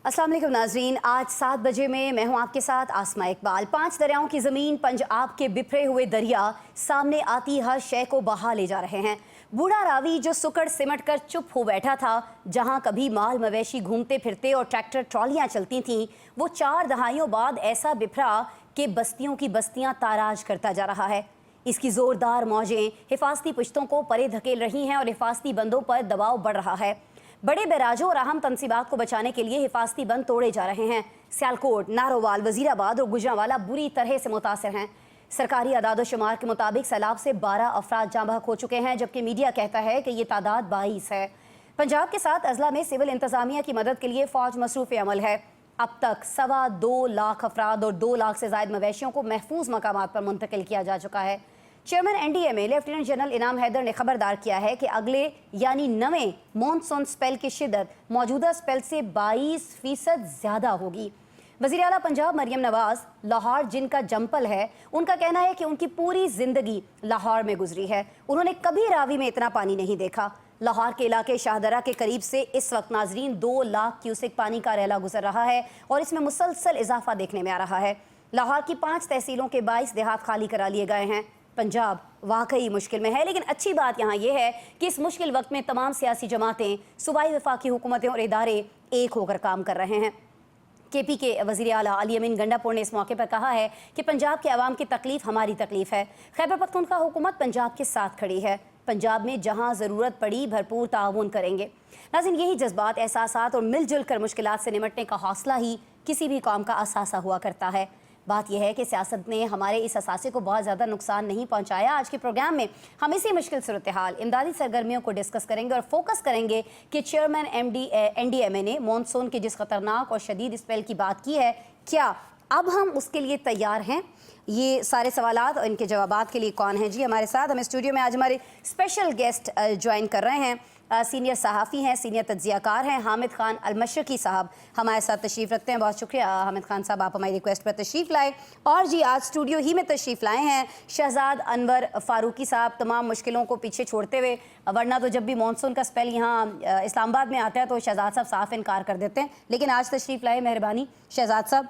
अस्सलाम वालेकुम नाजरीन, आज 7 बजे में मैं हूं आपके साथ आसमा इकबाल। 5 दरियाओं की ज़मीन, पंजाब के बिखरे हुए दरिया सामने आती हर शय को बहा ले जा रहे हैं। बूढ़ा रावी जो सुकड़ सिमट कर चुप हो बैठा था, जहां कभी माल मवेशी घूमते फिरते और ट्रैक्टर ट्रॉलियां चलती थीं, वो 4 दहाइयों बाद ऐसा बिखरा कि बस्तियों की बस्तियां ताराज करता जा रहा है। इसकी ज़ोरदार मौजें हिफाजती पुश्तों को परे धकेल रही हैं और हिफाजती बंदों पर दबाव बढ़ रहा है। बड़े बैराजों और अहम तंसीबात को बचाने के लिए हिफाजती बंद तोड़े जा रहे हैं। सियालकोट, नारोवाल, वजीराबाद और गुजरांवाला बुरी तरह से मुतासर हैं। सरकारी अदाद-ओ-शुमार के मुताबिक सैलाब से 12 अफराद जाँ बहक हो चुके हैं, जबकि मीडिया कहता है कि ये तादाद 22 है। पंजाब के साथ अजला में सिविल इंतजामिया की मदद के लिए फौज मसरूफ़ अमल है। अब तक 2.25 लाख अफराद और 2 लाख से ज़ायद मवेशियों को महफूज मकामात पर मुंतकिल किया जा चुका है। चेयरमैन एनडीएमए लेफ्टिनेंट जनरल इनाम हैदर ने खबरदार किया है कि अगले यानी नवें मॉनसून स्पेल की शिद्दत मौजूदा स्पेल से 22% ज़्यादा होगी। वज़ीर आला पंजाब मरियम नवाज लाहौर जिनका जंपल है, उनका कहना है कि उनकी पूरी ज़िंदगी लाहौर में गुजरी है। उन्होंने कभी रावी में इतना पानी नहीं देखा। लाहौर के इलाके शाहदरा के करीब से इस वक्त नाजरीन 2 लाख क्यूसेक पानी का रैला गुजर रहा है और इसमें मुसलसल इजाफा देखने में आ रहा है। लाहौर की 5 तहसीलों के 22 देहात खाली करा लिए गए हैं। पंजाब वाकई मुश्किल में है, लेकिन अच्छी बात यहाँ यह है कि इस मुश्किल वक्त में तमाम सियासी जमातें, सूबाई वफाकी हुकूमतें और इदारे एक होकर काम कर रहे हैं। केपी के वज़ीर आला अली अमीन गंडापुर ने इस मौके पर कहा है कि पंजाब के अवाम की तकलीफ हमारी तकलीफ है। खैबर पख्तूनख्वा हुकूमत पंजाब के साथ खड़ी है। पंजाब में जहाँ ज़रूरत पड़ी भरपूर ताउन करेंगे। नाज़रीन, यही जज्बात, एहसासात और मिलजुल कर मुश्किलात से निमटने का हौसला ही किसी भी कौम का असासा हुआ करता है। बात यह है कि सियासत ने हमारे इस असासे को बहुत ज़्यादा नुकसान नहीं पहुंचाया। आज के प्रोग्राम में हम इसी मुश्किल सूरत हाल, इमदादी सरगर्मियों को डिस्कस करेंगे और फोकस करेंगे कि चेयरमैन एनडीएमए ने मानसून के जिस खतरनाक और शदीद स्पेल की बात की है, क्या अब हम उसके लिए तैयार हैं? ये सारे सवालात और इनके जवाबात के लिए कौन है जी हमारे साथ? हम स्टूडियो में आज हमारे स्पेशल गेस्ट ज्वाइन कर रहे हैं। सीनियर सहाफ़ी हैं, सीनियर तज्ज़ियाकार हैं, हामिद खान अल-मशरकी साहब हमारे साथ तशरीफ़ रखते हैं। बहुत शुक्रिया हामिद खान साहब, आप हमारी रिक्वेस्ट पर तशरीफ़ लाए। और जी आज स्टूडियो ही में तशरीफ़ लाए हैं शहजाद अनवर फ़ारूकी साहब, तमाम मुश्किलों को पीछे छोड़ते हुए, वरना तो जब भी मानसून का स्पेल यहाँ इस्लामाबाद में आता है तो शहजाद साहब साफ़ इनकार कर देते हैं, लेकिन आज तशरीफ़ लाए, मेहरबानी शहजाद साहब।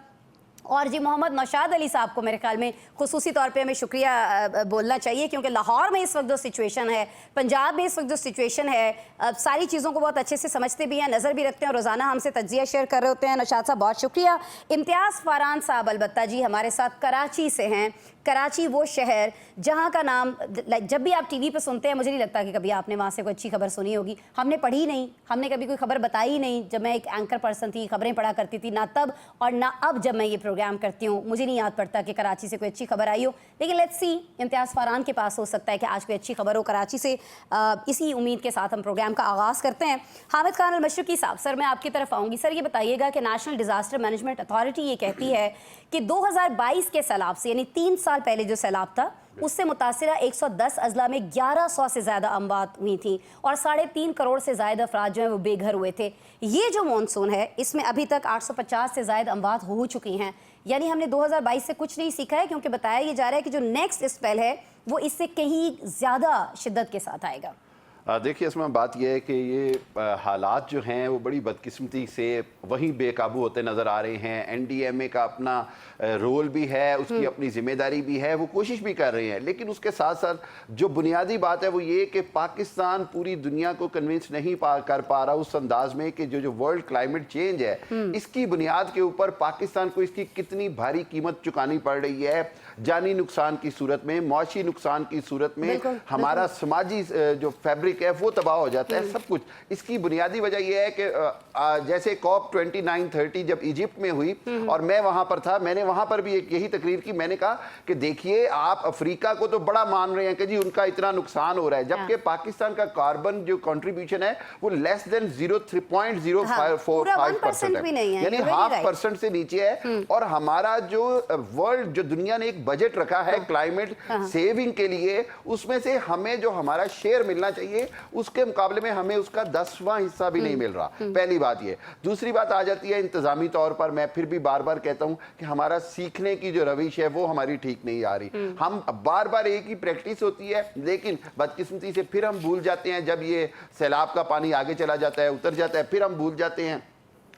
और जी मोहम्मद नौशाद अली साहब को मेरे ख्याल में खुसूसी तौर पे हमें शुक्रिया बोलना चाहिए, क्योंकि लाहौर में इस वक्त जो सिचुएशन है, पंजाब में इस वक्त जो सिचुएशन है, सारी चीज़ों को बहुत अच्छे से समझते भी हैं, नज़र भी रखते हैं और रोज़ाना हमसे तज्जिया शेयर कर रहे होते हैं। नौशाद साहब बहुत शुक्रिया। इम्तियाज़ फ़ारान साहब अलबत्ता जी हमारे साथ कराची से हैं। कराची वो शहर जहाँ का नाम जब भी आप टीवी पे सुनते हैं, मुझे नहीं लगता कि कभी आपने वहाँ से कोई अच्छी खबर सुनी होगी। हमने पढ़ी नहीं, हमने कभी कोई खबर बताई नहीं। जब मैं एक एंकर पर्सन थी, खबरें पढ़ा करती थी, ना तब और ना अब जब मैं ये प्रोग्राम करती हूँ, मुझे नहीं याद पड़ता कि कराची से कोई अच्छी खबर आई हो। लेकिन लेट्स सी, इम्तियाज़ फ़ारान के पास हो सकता है कि आज कोई अच्छी खबर हो कराची से। इसी उम्मीद के साथ हम प्रोग्राम का आगाज़ करते हैं। हामिद खान अल-मशरकी साहब, सर मैं आपकी तरफ आऊँगी। सर ये बताइएगा कि नेशनल डिज़ास्टर मैनेजमेंट अथॉरिटी ये कहती है कि 2022 के सैलाब से, यानी 3 साल पहले जो सैलाब था, उससे मुतासिरा 110 अजला में 1100 से ज़्यादा अमवात हुई थी और 3.5 करोड़ से ज़्यादा अफराद जो हैं वो बेघर हुए थे। ये जो मानसून है, इसमें अभी तक 850 से ज़्यादा अमवात हो चुकी हैं। यानी हमने 2022 से कुछ नहीं सीखा है, क्योंकि बताया ये जा रहा है कि जो नेक्स्ट स्पेल है वो इससे कहीं ज़्यादा शिद्दत के साथ आएगा। देखिए इसमें बात यह है कि ये हालात जो हैं वो बड़ी बदकिस्मती से वहीं बेकाबू होते नज़र आ रहे हैं। एनडीएमए का अपना रोल भी है, उसकी अपनी जिम्मेदारी भी है, वो कोशिश भी कर रहे हैं, लेकिन उसके साथ साथ जो बुनियादी बात है वो ये कि पाकिस्तान पूरी दुनिया को कन्विंस नहीं कर पा रहा उस अंदाज में कि जो वर्ल्ड क्लाइमेट चेंज है, इसकी बुनियाद के ऊपर पाकिस्तान को इसकी कितनी भारी कीमत चुकानी पड़ रही है, जानी नुकसान की सूरत में, मौशी नुकसान की सूरत में, हमारा समाजी जो फैब्रिक है वो तबाह हो जाता है, सब कुछ। इसकी बुनियादी वजह यह है कि जैसे COP 29-30 जब इजिप्ट में हुई और मैं वहां पर था, मैंने वहां पर भी यही तकरीर की। मैंने कहा कि देखिए आप अफ्रीका को तो बड़ा मान रहे हैं कि जी उनका इतना नुकसान हो रहा है, जबकि पाकिस्तान का कार्बन जो कंट्रीब्यूशन है वो लेस देन 0.045% है, यानी 0.5% से नीचे है। और हमारा जो वर्ल्ड जो दुनिया ने एक बजट रखा है क्लाइमेट सेविंग के लिए, उसमें से हमें जो हमारा शेयर मिलना चाहिए उसके मुकाबले में हमें उसका 10वां हिस्सा भी नहीं मिल रहा। पहली बात ये। दूसरी बात आ जाती है इंतजामी तौर पर, मैं फिर भी बार बार कहता हूं कि हमारा सीखने की जो रविश है वो हमारी ठीक नहीं आ रही। हम बार बार एक ही प्रैक्टिस होती है, लेकिन बदकिस्मती से फिर हम भूल जाते हैं। जब ये सैलाब का पानी आगे चला जाता है, उतर जाता है, फिर हम भूल जाते हैं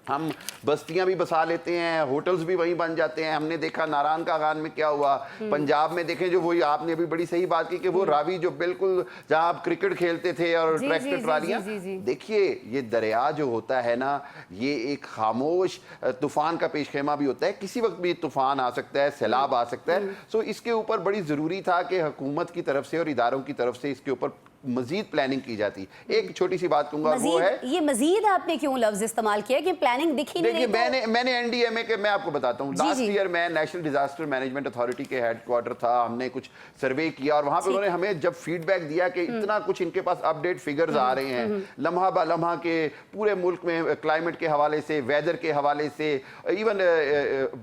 हम बस्तियां भी बसा लेते हैं, होटल्स भी वहीं बन जाते हैं। हमने देखा नारायण का गान में क्या हुआ, पंजाब में देखें जो वही आपने अभी बड़ी सही बात की कि वो रावी जो बिल्कुल जहां आप क्रिकेट खेलते थे और ट्रैक्टर ट्रालियां, देखिए ये दरिया जो होता है ना, ये एक खामोश तूफान का पेशखेमा भी होता है, किसी वक्त भी तूफान आ सकता है, सैलाब आ सकता है। सो इसके ऊपर बड़ी जरूरी था कि हुकूमत की तरफ से और इदारों की तरफ से इसके ऊपर मजीद प्लानिंग की जाती। एक छोटी सी बात कहूंगा वो है, ये मजीद आपने क्यों लफ्ज इस्तेमाल किया कि प्लानिंग दिखी नहीं? देखिए मैंने एनडीएमए के, मैं आपको बताता हूँ, लास्ट ईयर मैं नेशनल डिजास्टर मैनेजमेंट अथॉरिटी के हेडक्वार्टर था, हमने कुछ सर्वे किया और वहां पे उन्होंने हमें जब फीडबैक दिया कि इतना कुछ इनके पास अपडेट फिगर्स आ रहे हैं लम्हा बा लम्हा के पूरे मुल्क में क्लाइमेट के हवाले से, वेदर के हवाले से, इवन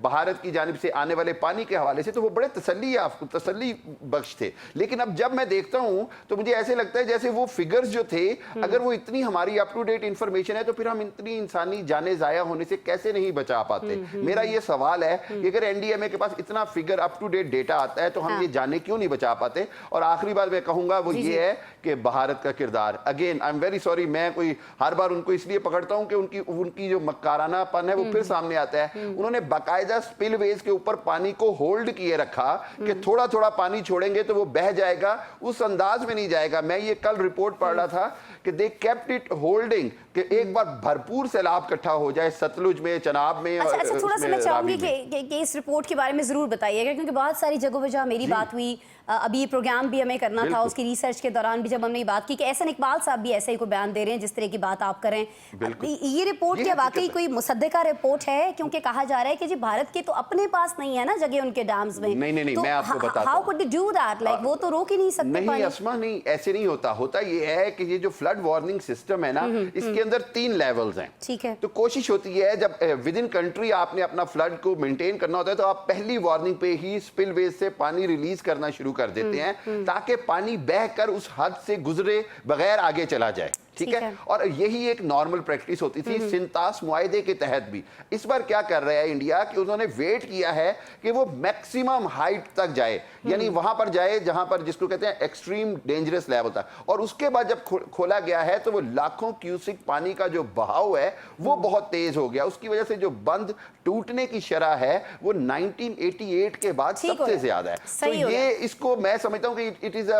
भारत की जानिब से आने वाले पानी के हवाले से, तो वो बड़े तसल्ली बख्श थे। लेकिन अब जब मैं देखता हूँ तो मुझे ऐसे लगता है जैसे वो फिगर्स जो थे, अगर वो इतनी हमारी अप टू डेट इंफॉर्मेशन है तो फिर हम इतनी इंसानी जाने जाया होने से कैसे नहीं बचा पाते। मेरा ये सवाल है कि अगर एनडीएमए के पास इतना figure up to date data आता है तो हम ये जाने क्यों नहीं बचा पाते। और आखिरी बात मैं कहूंगा वो ये है कि भारत का किरदार, again I am very sorry, मैं कोई हर बार उनको इसलिए पकड़ता हूं कि उनकी जो मक्कारानापन है वो फिर सामने आता है। उन्होंने बाकायदा स्पिलवेज के ऊपर पानी को होल्ड किए रखा कि थोड़ा थोड़ा पानी छोड़ेंगे तो वो बह जाएगा, उस अंदाज में नहीं जाएगा। मैं ये कल रिपोर्ट पढ़ रहा था कि दे केप्ट इट होल्डिंग कि एक बार भरपूर सैलाब इकट्ठा हो जाए सतलुज में, चनाब में। अच्छा, थोड़ा सा मैं चाहूंगी कि इस रिपोर्ट के बारे में जरूर बताइएगा, क्योंकि बहुत सारी जगहों पर जहाँ मेरी बात हुई, अभी प्रोग्राम भी हमें करना था, उसकी रिसर्च के दौरान भी जब हमने बात की कि एहसन इकबाल साहब भी ऐसे ही कोई बयान दे रहे हैं जिस तरह की बात आप करें। ये रिपोर्ट क्या वाकई कोई मुसद्दिका रिपोर्ट है? क्योंकि कहा जा रहा है कि जी भारत के तो अपने पास नहीं है ना जगह उनके डैम्स में। नहीं, मैं आपको बताता हूं। How could they do that? Like वो तो रोक ही नहीं सकते। नहीं अस्मा, नहीं ऐसे नहीं होता। होता ये है कि ये जो फ्लड वार्निंग सिस्टम है ना, इसके अंदर 3 लेवल्स हैं। ठीक है। तो कोशिश होती है जब विद इन कंट्री आपने अपना फ्लड को मेंटेन करना होता है तो आप पहली वार्निंग पे ही स्पिलवेज से पानी रिलीज करना शुरू कर देते हैं ताकि पानी बहकर उस हद से गुजरे बगैर आगे चला जाए। ठीक है। और यही एक नॉर्मल प्रैक्टिस होती थी सिंतास मुआहदे के तहत भी। इस बार क्या कर रहा है इंडिया कि उन्होंने वेट किया है कि वो मैक्सिमम हाइट तक जाए, यानी वहां पर जाए जहां पर जिसको कहते हैं एक्सट्रीम डेंजरस लेवल था। और उसके बाद जब खोला गया है तो वो लाखों क्यूसिक पानी का जो बहाव है वो बहुत तेज हो गया। उसकी वजह से जो बंद टूटने की शरह है वो 1988 के बाद सबसे ज्यादा है। तो ये इसको मैं समझता हूं कि इट इज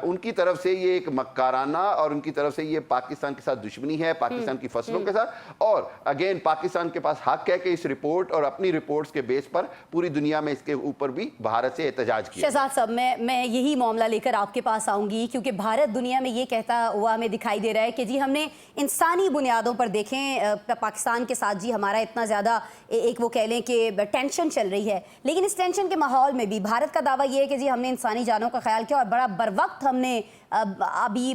उनकी तरफ से ये एक मक्काराना और उनकी तरफ से ये पाकिस्तान के साथ दुश्मनी है, पाकिस्तान की फसलों के साथ। और अगेन पाकिस्तान के पास हक है कि इस रिपोर्ट और अपनी रिपोर्ट्स के बेस पर पूरी दुनिया में इसके ऊपर भी भारत से एहतजाज किया। शहजाद साहब, मैं यही मामला लेकर आपके पास आऊंगी, क्योंकि भारत दुनिया में ये कहता हुआ हमें दिखाई दे रहा है कि जी हमने इंसानी बुनियादों पर देखें पाकिस्तान के साथ जी हमारा इतना ज़्यादा एक वो कह लें कि टेंशन चल रही है, लेकिन इस टेंशन के माहौल में भी भारत का दावा ये है कि जी हमने इंसानी जानों का ख्याल किया और बड़ा बर वक्त हमने अभी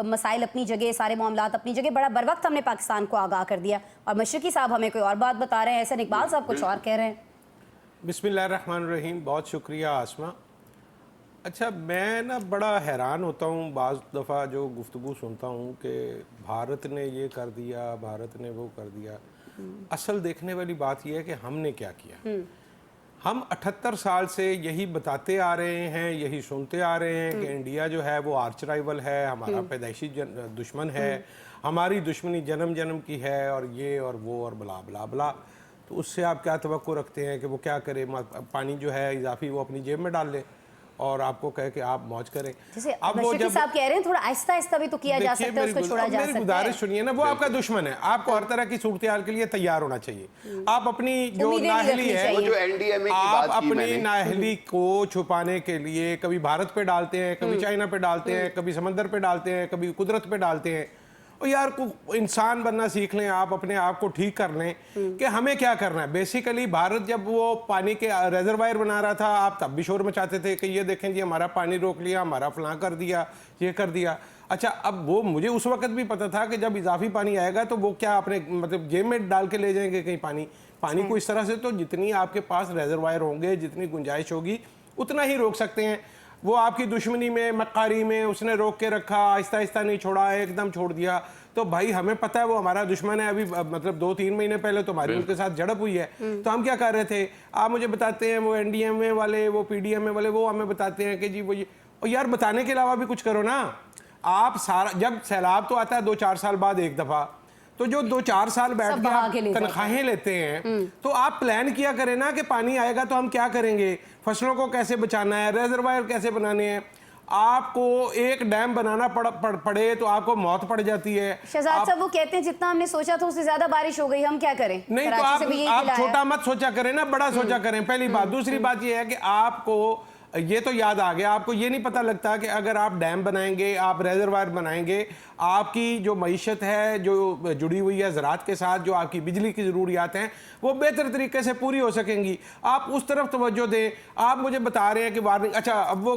मसाइल अपनी जगह, सारे मामलात अपनी जगह, बड़ा बर वक्त हमने पाकिस्तान को आगाह कर दिया। और मशरकी साहब हमें कोई और बात बता रहे हैं, एहसन इकबाल साहब कुछ और कह रहे हैं। बिस्मिल्लाहिर्रहमानिर्रहीम, बहुत शुक्रिया आसमा। अच्छा, मैं ना बड़ा हैरान होता हूँ बाज़ दफ़ा जो गुफ्तगू सुनता हूँ कि भारत ने ये कर दिया, भारत ने वो कर दिया। असल देखने वाली बात यह है कि हमने क्या किया। हम 78 साल से यही बताते आ रहे हैं, यही सुनते आ रहे हैं कि इंडिया जो है वो आर्च राइवल है, हमारा पैदाइशी दुश्मन है, हमारी दुश्मनी जन्म जन्म की है और ये और वो और बला बला बला। तो उससे आप क्या तवक्को रखते हैं कि वो क्या करे? पानी जो है इजाफी वो अपनी जेब में डाल ले और आपको कहे कि आप मौज करें। जैसे अब वो जब साहब कह रहे हैं थोड़ा आहिस्ता आहिस्ता भी तो किया जा सकता है, उसको छोड़ा जा सकता है। गुजारिश सुनिए ना, वो आपका दुश्मन है, आपको हर तरह की सूरत हाल के लिए तैयार होना चाहिए। आप अपनी जो नाअहली है, जो एनडीएमए की आप बात की अपनी नाअहली को छुपाने के लिए कभी भारत पे डालते हैं, कभी चाइना पे डालते हैं, कभी समंदर पे डालते हैं, कभी कुदरत पे डालते हैं। और यार को इंसान बनना सीख लें, आप अपने आप को ठीक कर लें कि हमें क्या करना है। बेसिकली भारत जब वो पानी के रिजर्वायर बना रहा था, आप तब भी शोर मचाते थे कि ये देखें जी हमारा पानी रोक लिया, हमारा फलां कर दिया, ये कर दिया। अच्छा, अब वो मुझे उस वक्त भी पता था कि जब इजाफी पानी आएगा तो वो क्या अपने मतलब जेब में डाल के ले जाएंगे कहीं पानी को। इस तरह से तो जितनी आपके पास रिजर्वायर होंगे, जितनी गुंजाइश होगी, उतना ही रोक सकते हैं। वो आपकी दुश्मनी में, मक्कारी में उसने रोक के रखा, आहिस्ता आहिस्ता नहीं छोड़ा, एकदम छोड़ दिया। तो भाई हमें पता है वो हमारा दुश्मन है। अभी मतलब 2-3 महीने पहले तो हमारी उनके साथ झड़प हुई है, तो हम क्या कर रहे थे? आप मुझे बताते हैं वो एनडीएमए वाले, वो पीडीएमए वाले, वो हमें बताते हैं कि जी वो ये, और यार बताने के अलावा भी कुछ करो ना। आप सारा, जब सैलाब तो आता है 2-4 साल बाद एक दफ़ा, तो जो 2-4 साल बैठ सब के बहा के ले आप जाते तनख्वाहें लेते हैं, तो आप प्लान किया करें ना कि पानी आएगा तो हम क्या करेंगे, फसलों को कैसे बचाना है, रेजरवायर कैसे बनाने हैं। आपको एक डैम बनाना पड़े तो आपको मौत पड़ जाती है। शहजाद साहब वो कहते हैं जितना हमने सोचा था उससे ज्यादा बारिश हो गई, हम क्या करें? नहीं तो कराची से भी यही आप खिलाया। छोटा मत सोचा करें ना, बड़ा सोचा करें, पहली बात। दूसरी बात ये है कि आपको ये तो याद आ गया, आपको ये नहीं पता लगता कि अगर आप डैम बनाएंगे, आप रेजरवायर बनाएंगे, आपकी जो मईशत है जो जुड़ी हुई है ज़राअत के साथ, जो आपकी बिजली की ज़रूरियात हैं वो बेहतर तरीके से पूरी हो सकेंगी। आप उस तरफ तवज्जो दें। आप मुझे बता रहे हैं कि वार्निंग, अच्छा अब वो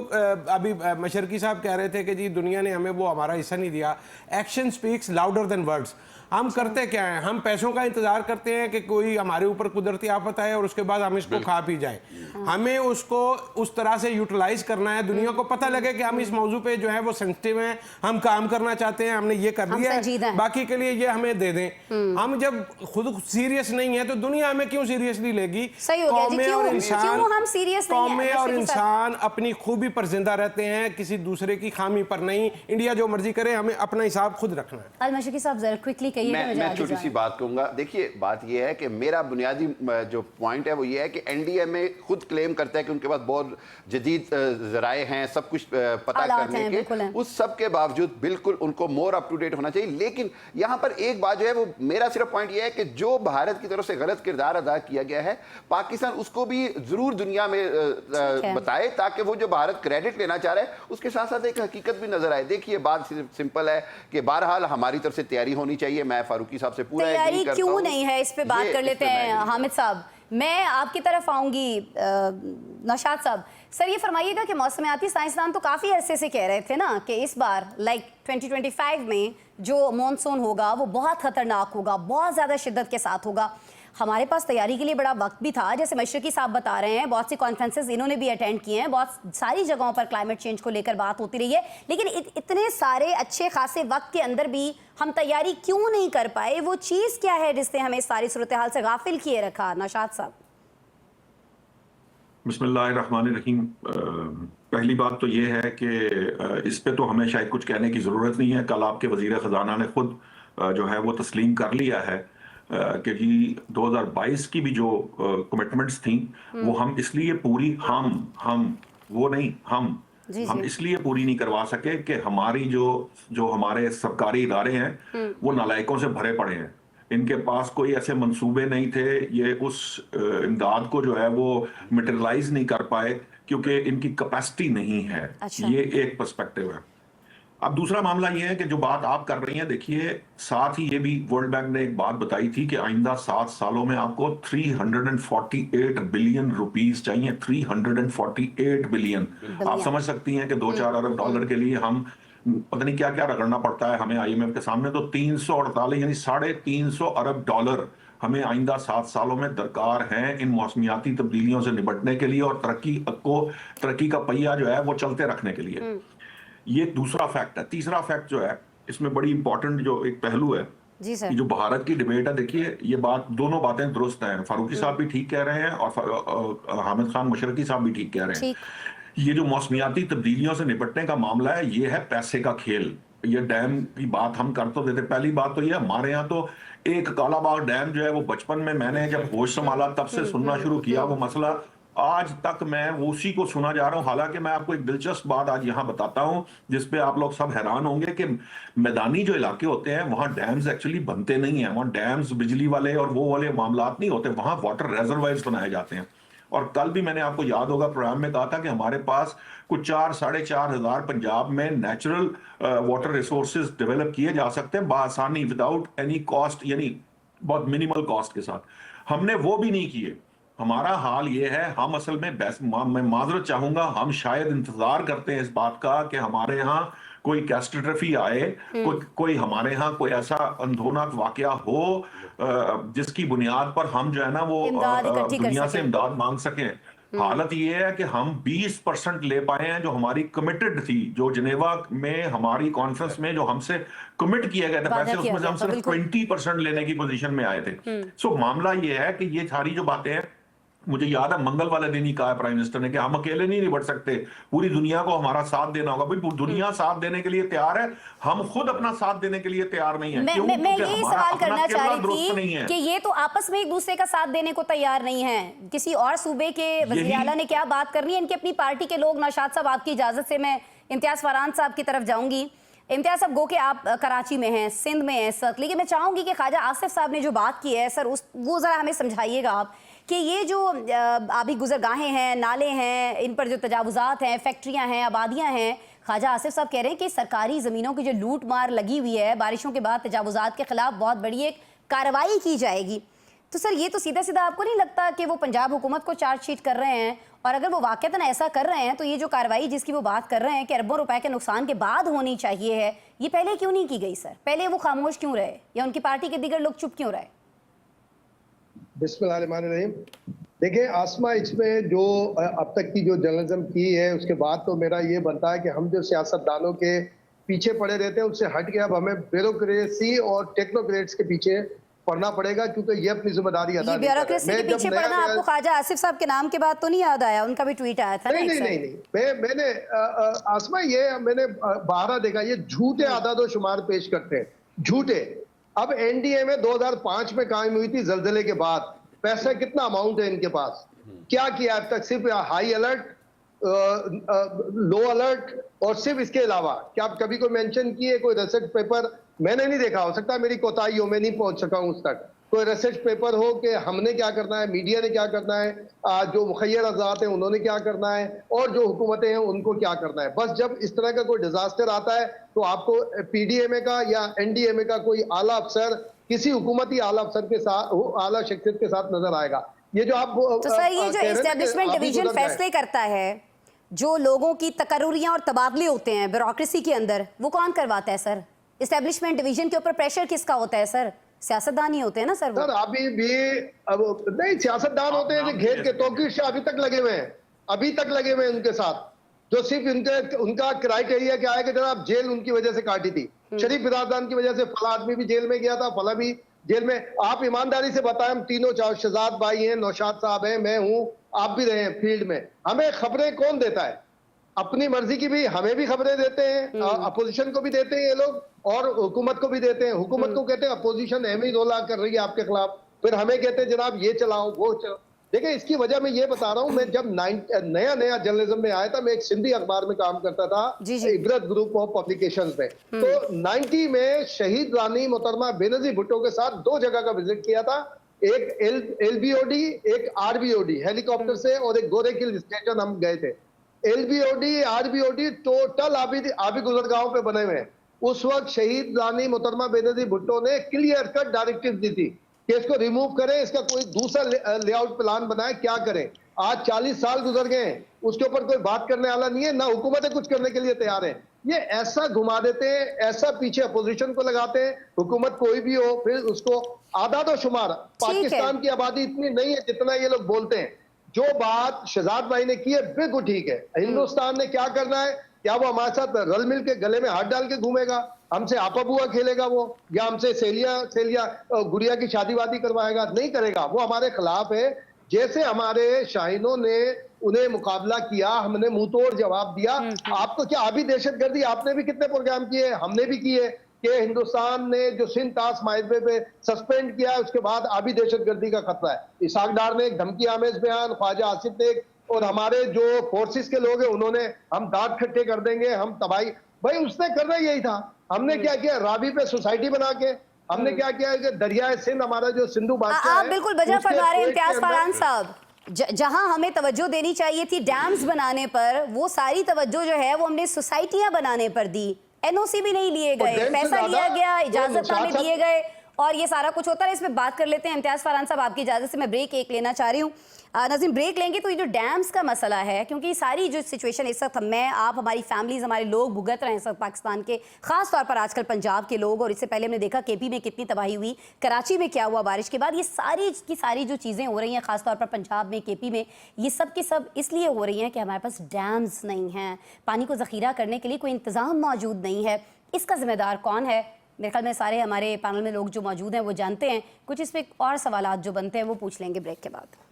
अभी मशरकी साहब कह रहे थे कि जी दुनिया ने हमें वो हमारा हिस्सा नहीं दिया। Action speaks louder than words. हम करते क्या हैं, हम पैसों का इंतजार करते हैं कि कोई हमारे ऊपर कुदरती आफत आए और उसके बाद हम इसको खा पी जाए। हमें उसको उस तरह से यूटिलाइज करना है, दुनिया को पता लगे कि हम इस मौजू पे जो है वो सेंसिटिव हैं, हम काम करना चाहते हैं, हमने ये कर दिया है, बाकी के लिए ये हमें दे दें। हम जब खुद सीरियस नहीं है तो दुनिया हमें क्यों सीरियसली लेगी? कौमें और इंसान अपनी खूबी पर जिंदा रहते हैं, किसी दूसरे की खामी पर नहीं। इंडिया जो मर्जी करे, हमें अपना हिसाब खुद रखना है। अल-मशरकी साहब जरा क्विकली मैं छोटी सी बात कहूंगा। देखिए बात यह है कि मेरा बुनियादी जो पॉइंट है वो ये है कि एनडीएमए खुद क्लेम करता है कि उनके पास बहुत जदीद जराए हैं, सब कुछ पता करने के, उस सब के बावजूद बिल्कुल उनको मोर अप टू डेट होना चाहिए। लेकिन यहाँ पर एक बात जो है वो मेरा सिर्फ पॉइंट ये है कि जो भारत की तरफ से गलत किरदार अदा किया गया है, पाकिस्तान उसको भी जरूर दुनिया में बताए, ताकि वो जो भारत क्रेडिट लेना चाह रहा है उसके साथ साथ एक हकीकत भी नजर आए। देखिए बात सिंपल है कि बहरहाल हमारी तरफ से तैयारी होनी चाहिए। मैं फारूकी साहब से पूरा तैयारी क्यों नहीं है, इस पे बात कर लेते हैं। हामिद साहब, मैं आपकी तरफ आऊंगी। नौशाद साहब, सर ये फरमाइएगा कि मौसमियाती साइंसदान तो काफ़ी अरसे से कह रहे थे ना कि इस बार 2025 में जो मॉनसून होगा वो बहुत खतरनाक होगा, बहुत ज़्यादा शिद्दत के साथ होगा। हमारे पास तैयारी के लिए बड़ा वक्त भी था, जैसे मशरकी साहब बता रहे हैं, बहुत सी कॉन्फ्रेंसेस इन्होंने भी अटेंड किए हैं, बहुत सारी जगहों पर क्लाइमेट चेंज को लेकर बात होती रही है। लेकिन इतने सारे अच्छे खासे वक्त के अंदर भी हम तैयारी क्यों नहीं कर पाए? वो चीज़ क्या है जिसने हमें सारी सूरत हाल से गाफिल किए रखा? नौशाद साहब। बिस्मिल्लाहिर्रहमानिर्रहीम। पहली बात तो ये है कि इस पे तो हमें शायद कुछ कहने की ज़रूरत नहीं है। कल आपके वज़ीर ख़जाना ने खुद जो है वो तस्लीम कर लिया है कि जी 2022 की भी जो कमिटमेंट्स थी वो हम इसलिए पूरी हम वो नहीं हम इसलिए पूरी नहीं करवा सके कि हमारी जो हमारे सरकारी इदारे हैं वो नालायकों से भरे पड़े हैं। इनके पास कोई ऐसे मंसूबे नहीं थे, ये उस इमदाद को जो है वो मटेरियलाइज नहीं कर पाए क्योंकि इनकी कैपेसिटी नहीं है। अच्छा। ये एक पर्सपेक्टिव है। अब दूसरा मामला ये है कि जो बात आप कर रही हैं, देखिए साथ ही ये भी वर्ल्ड बैंक ने एक बात बताई थी कि आइंदा 7 सालों में आपको 348 बिलियन रुपीस चाहिए। 348 बिलियन। आप समझ सकती हैं कि 2-4 अरब डॉलर के लिए हम पता नहीं क्या क्या रगड़ना पड़ता है हमें आईएमएफ के सामने। तो 348 यानी 350 अरब डॉलर हमें आइंदा 7 सालों में दरकार हैं इन मौसमियाती तब्दीलियों से निपटने के लिए और तरक्की का पहिया जो है वो चलते रखने के लिए। ये दूसरा फैक्ट है। तीसरा फैक्ट जो है इसमें बड़ी इंपॉर्टेंट जो एक पहलू है जी सर। जो भारत की डिबेट है, देखिए ये बात दोनों बातें दुरुस्त हैं। फारूकी साहब भी ठीक कह रहे हैं और हामिद खान मुशर्रकी साहब भी ठीक कह रहे हैं। ये जो मौसमियाती तब्दीलियों से निपटने का मामला है ये है पैसे का खेल। ये डैम की बात हम कर तो देते। पहली बात तो ये हमारे यहाँ तो एक कालाबाग डैम जो है वो बचपन में मैंने जब होश संभाला तब से सुनना शुरू किया वो मसला, आज तक मैं उसी को सुना जा रहा हूं। हालांकि मैं आपको एक दिलचस्प बात आज यहां बताता हूं जिसपे आप लोग सब हैरान होंगे कि मैदानी जो इलाके होते हैं वहां डैम्स एक्चुअली बनते नहीं है। वहां डैम्स बिजली वाले और वो वाले मामलात नहीं होते, वहां वाटर रिजर्वायर्स बनाए जाते हैं। और कल भी मैंने आपको याद होगा प्रोग्राम में कहा था कि हमारे पास कुछ 4-4.5 हजार पंजाब में नेचुरल वाटर रिसोर्सेज डेवलप किए जा सकते हैं बआसानी, विदाउट एनी कॉस्ट, यानी बहुत मिनिमल कॉस्ट के साथ। हमने वो भी नहीं किए। हमारा हाल ये है, हम असल में मैं माजरत चाहूंगा, हम शायद इंतजार करते हैं इस बात का कि हमारे यहाँ कोई कैटास्ट्रोफी आए, कोई हमारे यहाँ कोई ऐसा अंधोनाक वाकया हो जिसकी बुनियाद पर हम जो है ना वो दुनिया से इमदाद मांग सकें। हालत ये है कि हम 20% ले पाए हैं जो हमारी कमिटेड थी, जो जिनेवा में हमारी कॉन्फ्रेंस में जो हमसे कमिट किया गया था पैसे, उसमें से हम सिर्फ 20% लेने की पोजीशन में आए थे। सो मामला ये है कि ये सारी जो बातें हैं मुझे याद है मंगल वाले दिन ही कहा है प्राइम मिनिस्टर ने कि हम अकेले नहीं निपट सकते, पूरी दुनिया को हमारा साथ देना होगा। भाई दुनिया साथ देने के लिए तैयार है, हम खुद अपना साथ देने के लिए तैयार नहीं है। मैं ये सवाल करना चाह रही नहीं थी है कि ये तो आपस में एक दूसरे का साथ देने को तैयार नहीं है। किसी और सूबे के वज़ीर आला ने क्या बात करनी है, इनकी अपनी पार्टी के लोग। नौशाद साहब, आपकी इजाजत से मैं इम्तियाज फरहान साहब की तरफ जाऊंगी। इम्तियाज साहब, गो के आप कराची में हैं, सिंध में हैं सर, लेकिन मैं चाहूंगी कि ख्वाजा आसिफ साहब ने जो बात की है सर, वो ज़रा हमें समझाइएगा आप कि ये जो आबी गुजरगाहें हैं, नाले हैं, इन पर जो तजावुज़ात हैं, फैक्ट्रियां हैं, आबादियां हैं, ख्वाजा आसिफ साहब कह रहे हैं कि सरकारी ज़मीनों की जो लूट मार लगी हुई है, बारिशों के बाद तजावुज़ात के खिलाफ बहुत बड़ी एक कार्रवाई की जाएगी। तो सर, ये तो सीधा सीधा आपको नहीं लगता कि वो पंजाब हुकूमत को चार्जशीट कर रहे हैं? और अगर वो वाकईतन ऐसा कर रहे हैं तो ये जो कार्रवाई जिसकी वो बात कर रहे हैं कि अरबों रुपए के नुकसान के बाद होनी चाहिए है, ये पहले क्यों नहीं की गई सर? पहले वो खामोश क्यों रहे, या उनकी पार्टी के दीगर लोग चुप क्यों रहे? बिस्मिल्लाहिर्रहमानिर्रहीम। देखिए आसमा, इसमें जो अब तक की जो जर्नलिज्म की है, उसके बाद तो मेरा ये बनता है कि हम जो सियासतदानों के पीछे पड़े रहते हैं उससे हट के अब हमें ब्यूरोक्रेसी और टेक्नोक्रेट्स के पीछे पढ़ना पड़ेगा, क्योंकि ये अपनी जिम्मेदारी अदा नहीं कर रहे। ब्यूरोक्रेसी के पीछे पड़ना आपको ख्वाजा आसिफ साहब के नाम के बाद तो नहीं याद आया? उनका भी ट्वीट आया था। नहीं, मैंने आसमा ये मैंने बाहर देखा, ये झूठे आदाद शुमार पेश करते हैं, झूठे। अब एनडीए में 2005 में कायम हुई थी जल्जले के बाद। पैसा कितना अमाउंट है इनके पास, क्या किया अब तक? सिर्फ हाई अलर्ट, लो अलर्ट, और सिर्फ इसके अलावा क्या आप कभी कोई मेंशन किए कोई रिसर्च पेपर? मैंने नहीं देखा, हो सकता है मेरी कोताही हो, मैं नहीं पहुंच सका हूं उस तक। कोई रिसर्च पेपर हो कि हमने क्या करना है, मीडिया ने क्या करना है, जो मुखैर आजाद हैं उन्होंने क्या करना है, और जो हुकूमतें हैं उनको क्या करना है। बस जब इस तरह का कोई डिजास्टर आता है तो आपको पीडीएमए का या एनडीएमए का कोई आला अफसर किसी हुकूमती आला अफसर के साथ, आला शख्सियत के साथ नजर आएगा। ये जो आप तो सर, ये जो एस्टेब्लिशमेंट डिवीजन फैसले करता है, जो लोगों की तकर्रुरियां और तबादले होते हैं ब्यूरोक्रेसी के अंदर, वो कौन करवाता है सर? एस्टेब्लिशमेंट डिवीजन के ऊपर प्रेशर किसका होता है सर? सियासतदान ही होते हैं ना सर। सर अभी भी अब नहीं, सियासतदान होते हैं जो घेर के तौकीर से अभी तक लगे हुए हैं, अभी तक लगे हुए हैं उनके साथ, जो सिर्फ उनका क्राइटेरिया क्या है कि जनाब जेल उनकी वजह से काटी थी, शरीफ बिरादरान की वजह से फला आदमी भी जेल में गया था, फला भी जेल में। आप ईमानदारी से बताएं, हम तीनों शहजाद भाई हैं, नौशाद साहब हैं, मैं हूं, आप भी रहे हैं फील्ड में। हमें खबरें कौन देता है? अपनी मर्जी की भी हमें भी खबरें देते हैं, अपोजिशन को भी देते हैं ये लोग, और हुकूमत को भी देते हैं। हुकूमत को कहते हैं अपोजिशन अहमी रोला कर रही है आपके खिलाफ, फिर हमें कहते हैं जनाब ये चलाओ वो चलाओ। देखिए, इसकी वजह मैं ये बता रहा हूँ, मैं जब नया जर्नलिज्म में आया था, मैं एक सिंधी अखबार में काम करता था, इबरत ग्रुप ऑफ पब्लिकेशंस में। तो 90 में शहीद रानी मोहतरमा बेनजीर भुट्टो के साथ 2 जगह का विजिट किया था, एक LBOD, एक RBOD हेलीकॉप्टर से, और एक गोरेकिल स्टेशन हम गए थे। LBOD RBOD टोटल आबी गुजरगाहों पे बने हुए हैं। उस वक्त शहीद रानी मोहतरमा बेनजीर भुट्टो ने क्लियर कट डायरेक्टिव दी थी कि इसको रिमूव करें, इसका कोई दूसरा लेआउट प्लान बनाए, क्या करें। आज 40 साल गुजर गए हैं, उसके ऊपर कोई बात करने वाला नहीं है, ना हुकूमतें कुछ करने के लिए तैयार है। ये ऐसा घुमा देते हैं, ऐसा पीछे अपोजिशन को लगाते हैं, हुकूमत कोई भी हो, फिर उसको आदाद शुमार। पाकिस्तान की आबादी इतनी नहीं है जितना ये लोग बोलते हैं। जो बात शहजाद भाई ने की है बिल्कुल ठीक है। हिंदुस्तान ने क्या करना है? क्या वो हमारे साथ रल मिल के गले में हाथ डाल के घूमेगा? हमसे आपा बुआ खेलेगा वो, या हमसे सेलिया गुड़िया की शादी वादी करवाएगा? नहीं करेगा, वो हमारे खिलाफ है। जैसे हमारे शाहीनों ने उन्हें मुकाबला किया, हमने मुंह तोड़ जवाब दिया। आपको क्या अभी दहशतगर्दी, आपने भी कितने प्रोग्राम किए, हमने भी किए, कि हिंदुस्तान ने जो सिंध ताश माहिदे पे सस्पेंड किया है, उसके बाद अभी दहशतगर्दी का खतरा है। इसाक डार ने एक धमकी आमेज बयान, ख्वाजा आसिफ ने, और हमारे जो फोर्सेस के लोग हैं उन्होंने, हम दांत खट्टे कर देंगे, हम तबाही। भाई उसने करना यही था। हमने क्या किया? रावी पे सोसाइटी बना के हमने क्या किया है कि दरियाए सिंध, हमारा जो सिंधु बादशाह है, आप बिल्कुल बजा फरमा रहे हैं इम्तियाज फरहान साहब। जहां हमें तवज्जो देनी चाहिए थी डैम्स बनाने पर, वो सारी तवज्जो जो है वो हमने सोसाइटियां बनाने पर दी। NOC भी नहीं लिए गए, पैसा लिया गया, इजाजतनामे दिए गए, और ये सारा कुछ होता है। इसमें बात कर लेते हैं। इम्तियाज फरहान साहब, आपकी इजाजत से मैं ब्रेक एक लेना चाह रही हूँ। नज़ीम, ब्रेक लेंगे तो ये जो डैम्स का मसला है, क्योंकि सारी जो सिचुएशन इस वक्त मैं, आप, हमारी फैमिलीज, हमारे लोग भुगत रहे हैं इस वक्त पाकिस्तान के, खास तौर पर आजकल पंजाब के लोग, और इससे पहले हमने देखा KP में कितनी तबाही हुई, कराची में क्या हुआ बारिश के बाद। ये सारी की सारी जो चीज़ें हो रही हैं खास तौर पर पंजाब में, KP में, ये सब के सब इसलिए हो रही हैं कि हमारे पास डैम्स नहीं हैं, पानी को ज़ख़ीरा करने के लिए कोई इंतज़ाम मौजूद नहीं है। इसका ज़िम्मेदार कौन है? मेरे ख्याल में सारे हमारे पैनल में लोग जो मौजूद हैं वो जानते हैं। कुछ इस पर और सवालात जो बनते हैं वो पूछ लेंगे ब्रेक के बाद।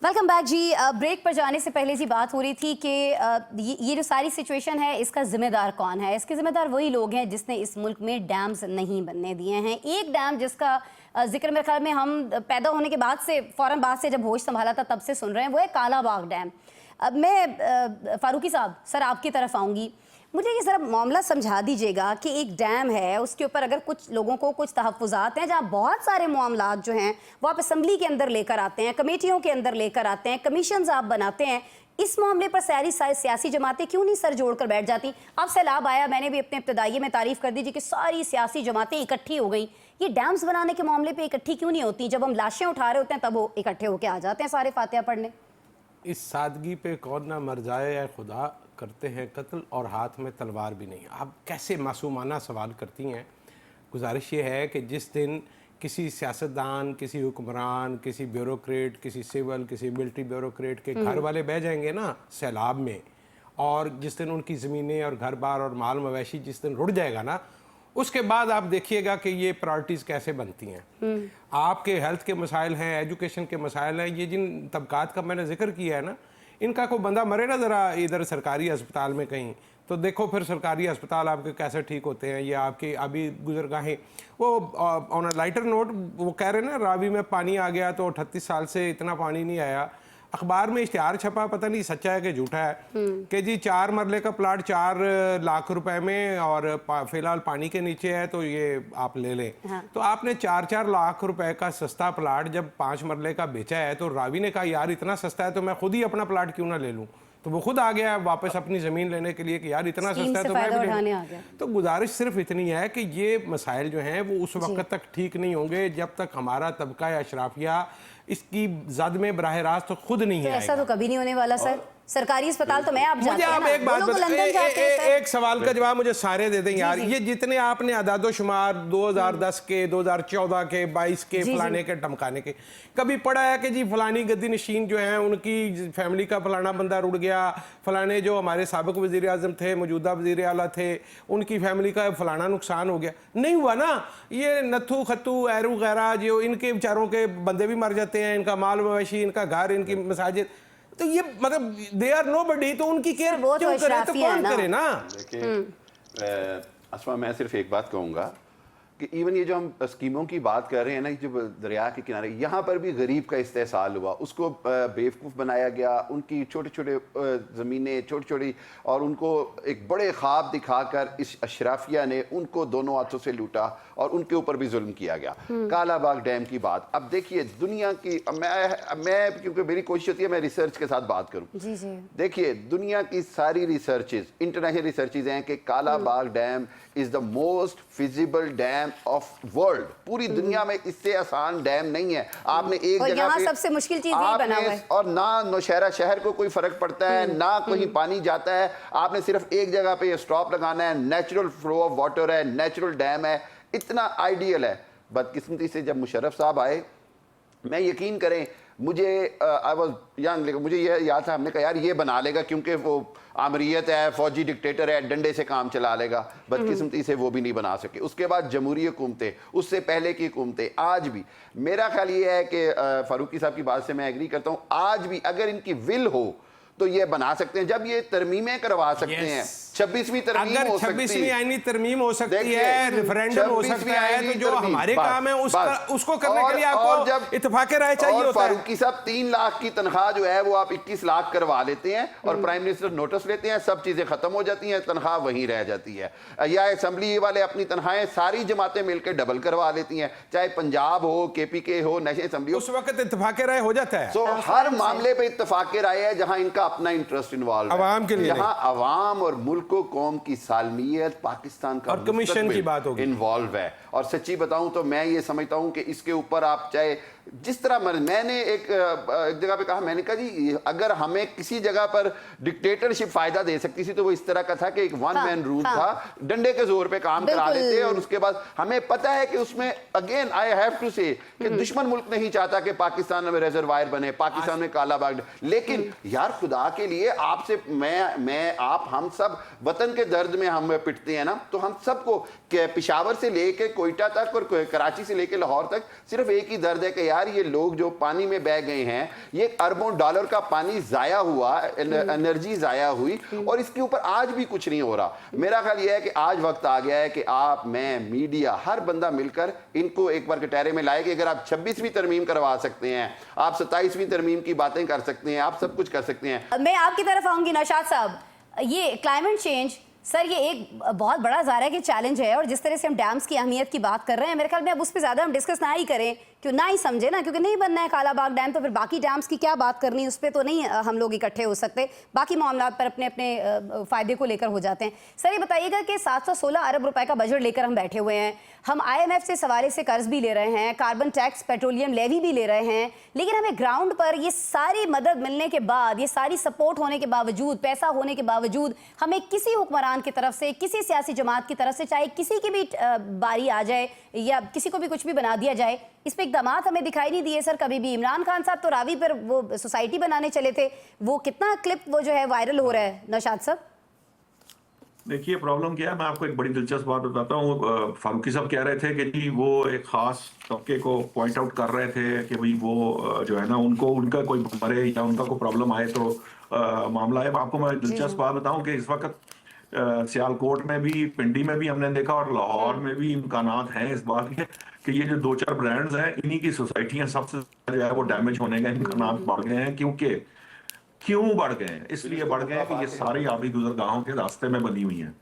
वेलकम बैक जी। ब्रेक पर जाने से पहले जी बात हो रही थी कि ये जो सारी सिचुएशन है इसका जिम्मेदार कौन है। इसके जिम्मेदार वही लोग हैं जिसने इस मुल्क में डैम्स नहीं बनने दिए हैं। एक डैम जिसका जिक्र मेरे ख्याल में हम पैदा होने के बाद से फ़ौरन बाद से जब होश संभाला था तब से सुन रहे हैं, वो है कालाबाग डैम। अब मैं फारूकी साहब सर आपकी तरफ आऊँगी, मुझे ये ज़रा मामला समझा दीजिएगा कि एक डैम है, उसके ऊपर अगर कुछ लोगों को कुछ तहफ़्फ़ुज़ात हैं, जहाँ बहुत सारे मामलात जो हैं वो आप असम्बली के अंदर लेकर आते हैं, कमेटियों के अंदर लेकर आते हैं, कमीशंस आप बनाते हैं, इस मामले पर सारी सियासी जमातें क्यों नहीं सर जोड़ कर बैठ जाती? अब सैलाब आया, मैंने भी अपने इब्तदाई में तारीफ़ कर दीजिए कि सारी सियासी जमातें इकट्ठी हो गई, ये डैम्स बनाने के मामले पर इकट्ठी क्यों नहीं होती? जब हम लाशें उठा रहे होते हैं तब वो इकट्ठे होकर आ जाते हैं सारे फातिहा पढ़ने। इस सादगी पे कौन ना मर जाए या खुदा, करते हैं कत्ल और हाथ में तलवार भी नहीं। आप कैसे मासूमाना सवाल करती हैं। गुजारिश ये है कि जिस दिन किसी सियासतदान, किसी हुक्मरान, किसी ब्यूरोक्रेट, किसी सिविल, किसी मिलिट्री ब्यूरोक्रेट के घर वाले बह जाएंगे ना सैलाब में, और जिस दिन उनकी ज़मीनें और घर बार और माल मवेशी जिस दिन रुड़ जाएगा ना, उसके बाद आप देखिएगा कि ये प्रायोरिटीज़ कैसे बनती हैं। आपके हेल्थ के मसाइल हैं, एजुकेशन के मसाइल हैं, ये जिन तबकात का मैंने जिक्र किया है ना, इनका कोई बंदा मरे ना ज़रा इधर सरकारी अस्पताल में कहीं, तो देखो फिर सरकारी अस्पताल आपके कैसे ठीक होते हैं। ये आपकी अभी गुजरगाहें, वो ऑन अ लाइटर नोट वो कह रहे हैं ना रावी में पानी आ गया, तो 38 साल से इतना पानी नहीं आया। अखबार में इश्तिहार छपा, पता नहीं सच्चा है कि झूठा है, कि जी 4 मरले का प्लाट 4 लाख रुपए में और फिलहाल पानी के नीचे है, तो ये आप ले लें। हाँ। तो आपने 4-4 लाख रुपए का सस्ता प्लाट जब 5 मरले का बेचा है, तो रावी ने कहा यार इतना सस्ता है तो मैं खुद ही अपना प्लाट क्यों ना ले लूं, तो वो खुद आ गया वापस अपनी ज़मीन लेने के लिए कि यार इतना सस्ता है तो मैं भी ले लूं। तो गुजारिश सिर्फ इतनी है कि ये मसाइल जो हैं वो उस वक्त तक ठीक नहीं होंगे जब तक हमारा तबका या अशराफिया इसकी जद में बराह रास्त तो खुद नहीं है। ऐसा तो कभी नहीं होने वाला सर। सरकारी अस्पताल तो मैं आप जाते हैं ना, एक बात बताइए, एक सवाल का जवाब मुझे सारे दे दें यार। ये जितने आपने अदादो शुमार 2010 के, 2014 के, 22 के, फलाने के टमकाने के, कभी पढ़ा है कि जी फलानी गद्दी नशीन जो है उनकी फैमिली का फलाना बंदा रुड़ गया, फलाने जो हमारे साबिक वज़ीर आज़म थे, मौजूदा वज़ीर आला थे, उनकी फैमिली का फलाना नुकसान हो गया? नहीं हुआ ना। ये नथू खत्तू एरू वगैरह जो इनके बेचारों के बंदे भी मर जाते हैं, इनका माल मवेशी, इनका घर, इनकी मसाजिद, तो ये मतलब दे आर नोबडी, तो उनकी केयर क्यों करे, तो कौन करे ना। देखिए अस्मा, मैं सिर्फ एक बात कहूँगा कि इवन ये जो हम स्कीमों की बात कर रहे हैं ना, जो दरिया के किनारे, यहाँ पर भी गरीब का इस्तेसाल हुआ, उसको बेवकूफ़ बनाया गया, उनकी छोटे छोटे ज़मीनें छोटी छोटी, और उनको एक बड़े ख्वाब दिखाकर इस अशराफिया ने उनको दोनों हाथों से लूटा और उनके ऊपर भी जुल्म किया गया। कालाबाग डैम की बात, अब देखिए दुनिया की, मैं क्योंकि मेरी कोशिश होती है मैं रिसर्च के साथ बात करूँ। देखिए दुनिया की सारी रिसर्चेज, इंटरनेशनल रिसर्चेज हैं कि Kalabagh dam is the most feasible dam of world. पूरी दुनिया में इससे आसान डैम नहीं है। आपने एक जगह पे सबसे मुश्किल चीज यही बना हुआ है, और ना नौशहरा शहर को कोई फर्क पड़ता है, ना कहीं पानी जाता है, आपने सिर्फ एक जगह पे स्टॉप लगाना है, नेचुरल फ्लो ऑफ वाटर है, नेचुरल डैम है, इतना आइडियल है। बदकिस्मती से जब मुशर्रफ साहब आए, मैं यकीन करें मुझे आई वॉज यंग, लेकिन मुझे यह याद था, हमने कहा यार ये बना लेगा क्योंकि वो आमरीत है, फौजी डिक्टेटर है, डंडे से काम चला लेगा। बदकिस्मती से वो भी नहीं बना सके। उसके बाद जमहूरी हुकूमतें, उससे पहले की हुकूमतें, आज भी मेरा ख्याल ये है कि फारूकी साहब की बात से मैं एग्री करता हूँ, आज भी अगर इनकी विल हो तो ये बना सकते हैं। जब ये तरमीमें करवा सकते हैं, 26वीं तरमीम हो सकती है, 26वीं आईनी तरमीम हो सकती है, रेफरेंडम हो सकता है, तो जो हमारे काम है उसको करने के लिए आपको इत्तेफाक राय चाहिए होता है। फारूकी साहब 3 लाख की तनख्वाह जो है वो आप 21 लाख करवा लेते हैं और प्राइम मिनिस्टर नोटिस लेते हैं, सब चीजें खत्म हो जाती हैं, तनख्वाह वहीं रह जाती है। या असेंबली वाले अपनी तनख्वाहें सारी जमातें मिलकर डबल करवा लेती हैं, चाहे पंजाब हो, KPK हो, नेशनल असेंबली हो, उस वक्त इत्तेफाक राय हो जाता है। तो हर मामले पे इत्तेफाक राय है जहां इनका अपना इंटरेस्ट इन्वॉल्व है, अवाम के लिए, जहां अवाम और मुल्क को कौम की सालमियत, पाकिस्तान का और कमीशन की बात होगी, इन्वॉल्व है। और सच्ची बताऊं तो मैं ये समझता हूं कि इसके ऊपर आप चाहे जिस तरह मैंने एक जगह पे कहा, मैंने कहा जी अगर हमें किसी जगह पर डिक्टेटरशिप फायदा दे सकती थी तो वो इस तरह का था कि एक वन मैन रूल था, डंडे के जोर पे काम करा देते, और उसके बाद हमें पता है कि उसमें अगेन आई हैव टू से कि दुश्मन मुल्क नहीं चाहता कि पाकिस्तान में रिजर्वायर बने, पाकिस्तान में कालाबाग, लेकिन यार खुदा के लिए आपसे मैं आप हम सब वतन के दर्द में हम पिटते हैं ना, तो हम सबको पेशावर से लेके कोयटा तक और कराची से लेके लाहौर तक सिर्फ एक ही दर्द है कि यार यार ये लोग जो पानी में बह गए हैं, ये अरबों डॉलर का पानी जाया हुआ, एनर्जी जाया हुई, और इसके ऊपर आज भी कुछ नहीं हो रहा। मेरा ख्याल यह है कि आज वक्त आ गया है कि आप, मैं, मीडिया, हर बंदा मिलकर इनको एक बार कटहरे में लाए कि अगर आप 26वीं तरमीम करवा सकते हैं, आप 27वीं तरमीम की बातें कर सकते हैं, आप सब कुछ कर सकते हैं। मैं आपकी तरफ आऊंगी नौशाद साहब, ये क्लाइमेट चेंज सर ये एक बहुत बड़ा ज़ाहिर है कि चैलेंज है, और जिस तरह से हम डैम्स की अहमियत की बात कर रहे हैं, मेरे ख्याल में अब उस पर ज़्यादा हम डिस्कस ना ही करें, क्यों ना ही समझे ना, क्योंकि नहीं बनना है कालाबाग डैम, तो फिर बाकी डैम्स की क्या बात करनी, उस पर तो नहीं हम लोग इकट्ठे हो सकते, बाकी मामला पर अपने अपने फ़ायदे को लेकर हो जाते हैं। सर ये बताइएगा कि 716 अरब रुपए का बजट लेकर हम बैठे हुए हैं, हम IMF से सवारे से कर्ज भी ले रहे हैं, कार्बन टैक्स, पेट्रोलियम लेवी भी ले रहे हैं, लेकिन हमें ग्राउंड पर ये सारी मदद मिलने के बाद, ये सारी सपोर्ट होने के बावजूद, पैसा होने के बावजूद, हमें किसी हुक्मरान की तरफ से, किसी सियासी जमात की तरफ से, चाहे किसी की भी बारी आ जाए या किसी को भी कुछ भी बना दिया जाए, इस पे इक़दामात हमें दिखाई नहीं दिए सर कभी भी। इमरान खान साहब तो रावी पर वो सोसाइटी बनाने चले थे, वो कितना क्लिप वो जो है वायरल हो रहा है नौशाद साहब। देखिए प्रॉब्लम क्या है, मैं आपको एक बड़ी दिलचस्प बात बताता हूँ। फारूकी साहब कह रहे थे कि जी वो एक खास तबके को पॉइंट आउट कर रहे थे कि भाई वो जो है ना, उनको उनका कोई मरे या उनका कोई प्रॉब्लम आए तो मामला है। आपको मैं दिलचस्प बात बताऊं कि इस वक्त सियालकोट में भी, पिंडी में भी हमने देखा, और लाहौर में भी इम्कानात हैं इस बात के कि ये जो 2-4 ब्रांड्स हैं, इन्हीं की सोसाइटियां सबसे जो है वो डैमेज होने का इम्कानात बढ़ गए हैं। क्यों बढ़ गए हैं? इसलिए बढ़ गए हैं कि ये सारी आबी गुजरगाहों के रास्ते में बनी हुई हैं।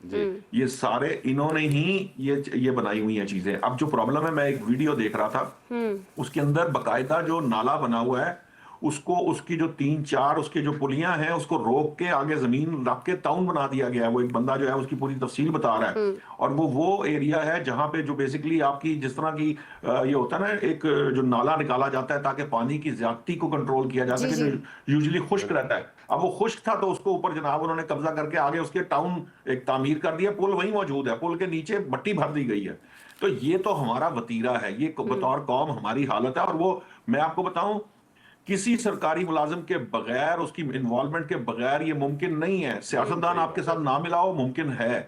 ये सारे इन्होंने ही ये बनाई हुई हैं चीजें। अब जो प्रॉब्लम है, मैं एक वीडियो देख रहा था, उसके अंदर बकायदा जो नाला बना हुआ है, उसको, उसकी जो 3-4 उसकी जो पुलियां हैं, उसको रोक के आगे जमीन रख के टाउन बना दिया गया है। वो एक बंदा जो है उसकी पूरी तफसील बता रहा है, और वो एरिया है जहां पे जो बेसिकली आपकी जिस तरह की ये होता है ना, एक जो नाला निकाला जाता है ताकि पानी की ज्यादती को कंट्रोल किया जा सके, जो यूजुअली खुश्क रहता है। अब वो खुश्क था तो उसको ऊपर जनाब उन्होंने कब्जा करके आगे उसके टाउन एक तामीर कर दिया, पुल वही मौजूद है, पुल के नीचे मट्टी भर दी गई है। तो ये तो हमारा वतीरा है, ये बतौर कौम हमारी हालत है। और वो मैं आपको बताऊं, किसी सरकारी मुलाजिम के बगैर, उसकी इन्वॉल्वमेंट के बगैर ये मुमकिन नहीं है। सियासतदान आपके साथ ना मिला हो मुमकिन है,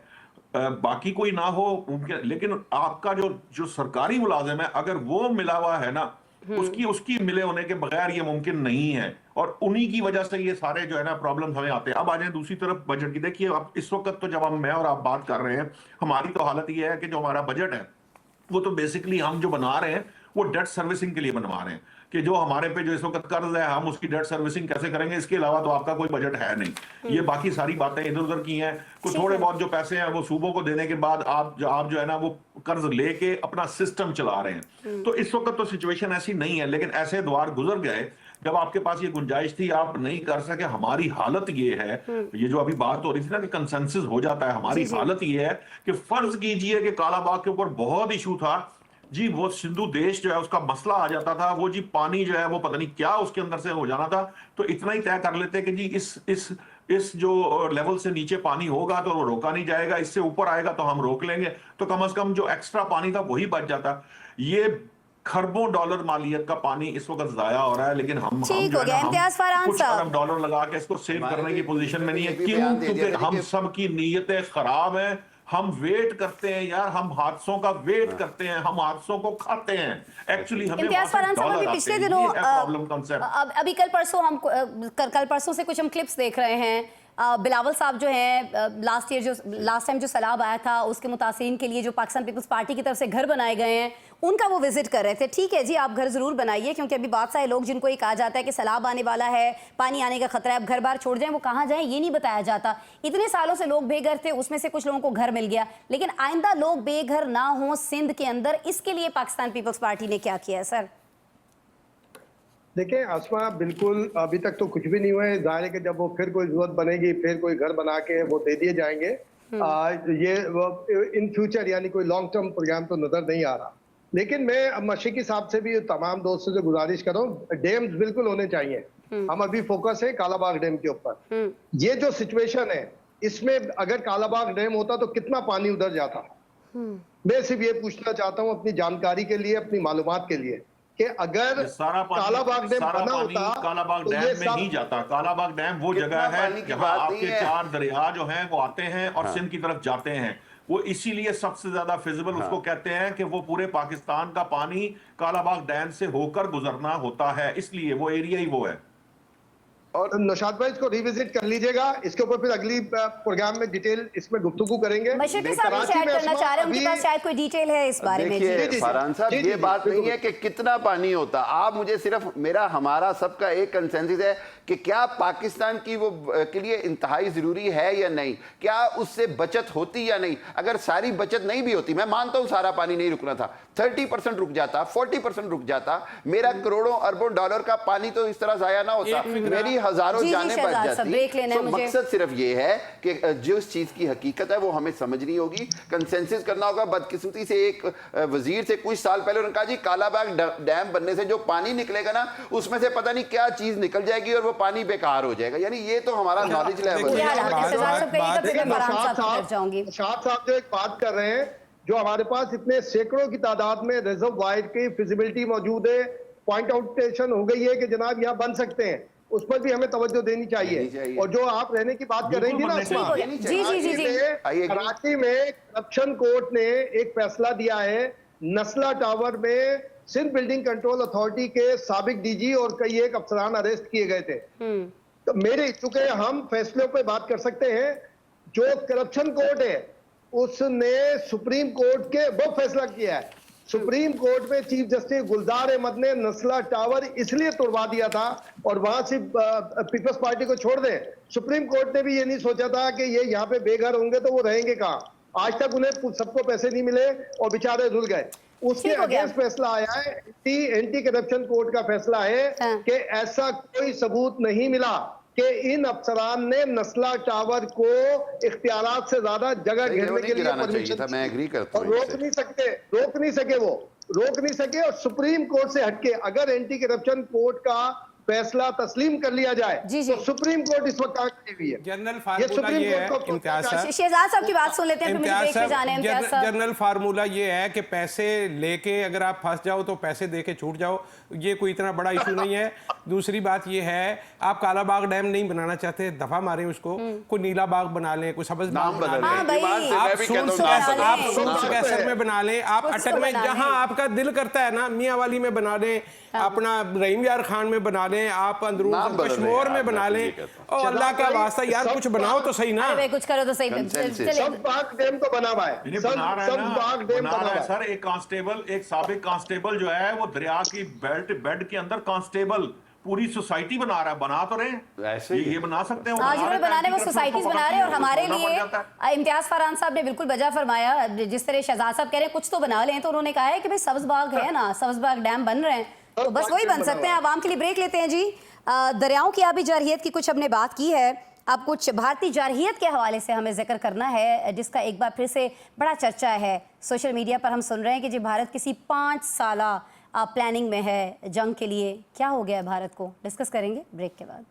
बाकी कोई ना हो मुमकिन, लेकिन आपका जो सरकारी मुलाजिम है, अगर वो मिला हुआ है ना, उसकी मिले होने के बगैर ये मुमकिन नहीं है। और उन्हीं की वजह से ये सारे जो है ना प्रॉब्लम हमें आते हैं। अब आ जाए दूसरी तरफ बजट की। देखिए अब इस वक्त तो जब मैं और आप बात कर रहे हैं, हमारी तो हालत ये है कि जो हमारा बजट है वो तो बेसिकली हम जो बना रहे हैं वो डेट सर्विसिंग के लिए बनवा रहे हैं, कि जो हमारे पे जो इस वक्त कर्ज है हम उसकी डेट सर्विसिंग कैसे करेंगे। इसके अलावा तो आपका कोई बजट है नहीं। ये बाकी सारी बातें इधर उधर की हैं। कुछ थोड़े बहुत जो पैसे हैं वो सूबों को देने के बाद आप जो है ना वो कर्ज लेके अपना सिस्टम चला रहे हैं। तो इस वक्त तो सिचुएशन ऐसी नहीं है, लेकिन ऐसे द्वार गुजर गए जब आपके पास ये गुंजाइश थी, आप नहीं कर सके। हमारी हालत ये है, ये जो अभी बात हो रही थी ना कि कंसेंसस हो जाता है, हमारी हालत ये है कि फर्ज कीजिए कि कालाबाग के ऊपर बहुत इशू था जी, वो सिंधु देश जो है उसका मसला आ जाता था, वो जी पानी जो है वो पता नहीं क्या उसके अंदर से हो जाना था, तो इतना ही तय कर लेते कि जी इस जो लेवल से नीचे पानी होगा तो रोका नहीं जाएगा, इससे ऊपर आएगा तो हम रोक लेंगे, तो कम से कम जो एक्स्ट्रा पानी था वही बच जाता। ये खरबों डॉलर मालियत का पानी इस वक्त जाया हो रहा है, लेकिन हम कुछ अरब डॉलर लगा के इसको सेव करने की पोजीशन में नहीं है। क्यों? क्योंकि हम सब की नीयतें खराब हैं। हम वेट करते हैं यार, हम हादसों का वेट करते हैं, हम हादसों को खाते हैं। एक्चुअली हमें पिछले दिनों अभी कल परसों से कुछ हम क्लिप्स देख रहे हैं। बिलावल साहब जो हैं, लास्ट टाइम जो सैलाब आया था उसके मुतासिरीन के लिए जो पाकिस्तान पीपल्स पार्टी की तरफ से घर बनाए गए हैं, उनका वो विजिट कर रहे थे। ठीक है जी, आप घर जरूर बनाइए, क्योंकि अभी बहुत सारे लोग जिनको ये कहा जाता है कि सैलाब आने वाला है, पानी आने का खतरा है, अब घर बार छोड़ जाएं, वो कहाँ जाएं ये नहीं बताया जाता। इतने सालों से लोग बेघर थे, उसमें से कुछ लोगों को घर मिल गया, लेकिन आइंदा लोग बेघर ना हो सिंध के अंदर, इसके लिए पाकिस्तान पीपल्स पार्टी ने क्या किया है सर? देखिए आसमा, बिल्कुल अभी तक तो कुछ भी नहीं हुआ है। जाहिर है कि जब वो फिर कोई जरूरत बनेगी फिर कोई घर बना के वो दे दिए जाएंगे। ये इन फ्यूचर यानी कोई लॉन्ग टर्म प्रोग्राम तो नजर नहीं आ रहा। लेकिन मैं मशीकी साहब से भी तमाम दोस्तों से गुजारिश कर रहा हूँ, डैम्स बिल्कुल होने चाहिए। हम अभी फोकस है कालाबाग डैम के ऊपर। ये जो सिचुएशन है इसमें अगर कालाबाग डैम होता तो कितना पानी उधर जाता। मैं सिर्फ ये पूछना चाहता हूँ अपनी जानकारी के लिए, अपनी मालूमात के लिए, कि अगर कालाबाग डैम बना होता कालाबाग डैम में ही जाता। कालाबाग डैम वो जगह है जहां आपके 4 दरिया जो हैं वो आते हैं और सिंध की तरफ जाते हैं। वो इसीलिए सबसे ज्यादा फिजिबल उसको कहते हैं कि वो पूरे पाकिस्तान का पानी कालाबाग डैम से होकर गुजरना होता है, इसलिए वो एरिया ही वो है। और नौशाद भाई इसको रिविजिट कर लीजिएगा, इसके ऊपर फिर अगली प्रोग्राम में डिटेल इसमें गुफ्तगू करेंगे। मशरकी साहब भी शायद करना चाह रहे हैं, उनके पास शायद कोई डिटेल है इस बारे में। देखिए फरहान साहब, ये बात नहीं है कि कितना पानी होता, आप मुझे सिर्फ हमारा सबका एक कंसेंसस है कि क्या पाकिस्तान की वो के लिए इंतहाई जरूरी है या नहीं, क्या उससे बचत होती या नहीं। अगर सारी बचत नहीं भी होती, मैं मानता हूं सारा पानी नहीं रुकना था, 30% रुक जाता, 40% रुक जाता, मेरा करोड़ों अरबों डॉलर का पानी तो इस तरह जाया ना होता, मेरी हजारों जाने बच जाती। तो मकसद सिर्फ ये है कि जो चीज की हकीकत है वो हमें समझनी होगी, कंसेंसस करना होगा। बदकिस्मती से एक वजीर से कुछ साल पहले उन्होंने कहा जी कालाबाग डैम बनने से जो पानी निकलेगा ना उसमें से पता नहीं क्या चीज निकल जाएगी और वो पानी बेकार हो जाएगा। यानी ये तो हमारा नॉलेज लेवल है। शाह साहब जो एक बात कर रहे हैं, जो हमारे पास इतने सैकड़ों की तादाद में रिजर्वायर की फिजिबिलिटी मौजूद है, पॉइंट आउटेशन हो गई है कि जनाब यहाँ बन सकते हैं, उस पर भी हमें तवज्जो देनी चाहिए। और जो आप रहने की बात कर रही थी ना, कराची में करप्शन कोर्ट ने एक फैसला दिया है, नस्ला टावर में सिंध बिल्डिंग कंट्रोल अथॉरिटी के साबिक डीजी और कई एक अफसरान अरेस्ट किए गए थे। तो मेरे चूंकि हम फैसलों पे बात कर सकते हैं, जो करप्शन कोर्ट है उसने सुप्रीम कोर्ट के वो फैसला किया है। सुप्रीम कोर्ट में चीफ जस्टिस गुलजार अहमद ने नस्ला टावर इसलिए तोड़वा दिया था और वहां से पीपल्स पार्टी को छोड़ दें। सुप्रीम कोर्ट ने भी ये नहीं सोचा था कि ये यहाँ पे बेघर होंगे तो वो रहेंगे कहाँ। आज तक उन्हें सबको पैसे नहीं मिले और बेचारे रुल गए। उसके अगेंस्ट फैसला आया है, एंटी करप्शन कोर्ट का फैसला है कि ऐसा कोई सबूत नहीं मिला कि इन अफसरान ने नस्ला टावर को इख्तियारात से ज्यादा जगह घेरने के लिए परमिशन, मैं एग्री करता हूं, रोक नहीं सके। और सुप्रीम कोर्ट से हटके अगर एंटी करप्शन कोर्ट का फैसला तस्लीम कर लिया जाए तो सुप्रीम कोर्ट इस वक्त कहां खड़ी हुई है। जनरल फार्मूला ये है, इम्तियाज साहब, शहजाद साहब की बात सुन लेते हैं, फिर मुझे ब्रेक पे जाना है। जनरल फार्मूला ये है कि पैसे लेके अगर आप फंस जाओ तो पैसे देके छूट जाओ, ये कोई इतना बड़ा इशू नहीं है। दूसरी बात ये है, आप कालाबाग डैम नहीं बनाना चाहते, दफा मारें उसको, कोई नीला बाग बना लें, कोई सब्ज बाग बना लें, आप सूरज कैसर में बना लें, आप अटक में जहां आपका दिल करता है ना, मियां वाली में बना लें, अपना रहीम यार खान में बना लें, आप अंदरून कश्मीर में बना लें, और अल्लाह का वास्ता यार कुछ बनाओ तो सही ना, कुछ करो तो सही। सब बाग डैम तो बना हुआ है, सब बाग डैम बना हुआ है। सर एक कांस्टेबल, एक साबिक कांस्टेबल जो है वो दरिया की बेड के अंदर कांस्टेबल पूरी सोसाइटी बना रहा है, बना तो रहे ऐसे ये बना सकते हैं, बनाने वो सोसाइटीज बना रहे हैं। और हमारे लिए इम्तियाज फरहान साहब ने बिल्कुल बजा फरमाया, जिस तरह शहजाद साहब कह रहे हैं कुछ तो बना लें, तो उन्होंने कहा है कि भाई सब्ज बाग है ना, सब्ज बाग डैम बन रहे हैं, तो बस वही बन सकते हैं। आवाम के लिए ब्रेक लेते हैं जी। दरियाओं की आबी जारहियत की कुछ हमने बात की है, अब कुछ भारतीय जारहियत के हवाले से हमें जिक्र करना है, जिसका एक बार फिर से बड़ा चर्चा है। सोशल मीडिया पर हम सुन रहे हैं कि जी भारत किसी 5 साला प्लानिंग में है जंग के लिए। क्या हो गया है भारत को, डिस्कस करेंगे ब्रेक के बाद।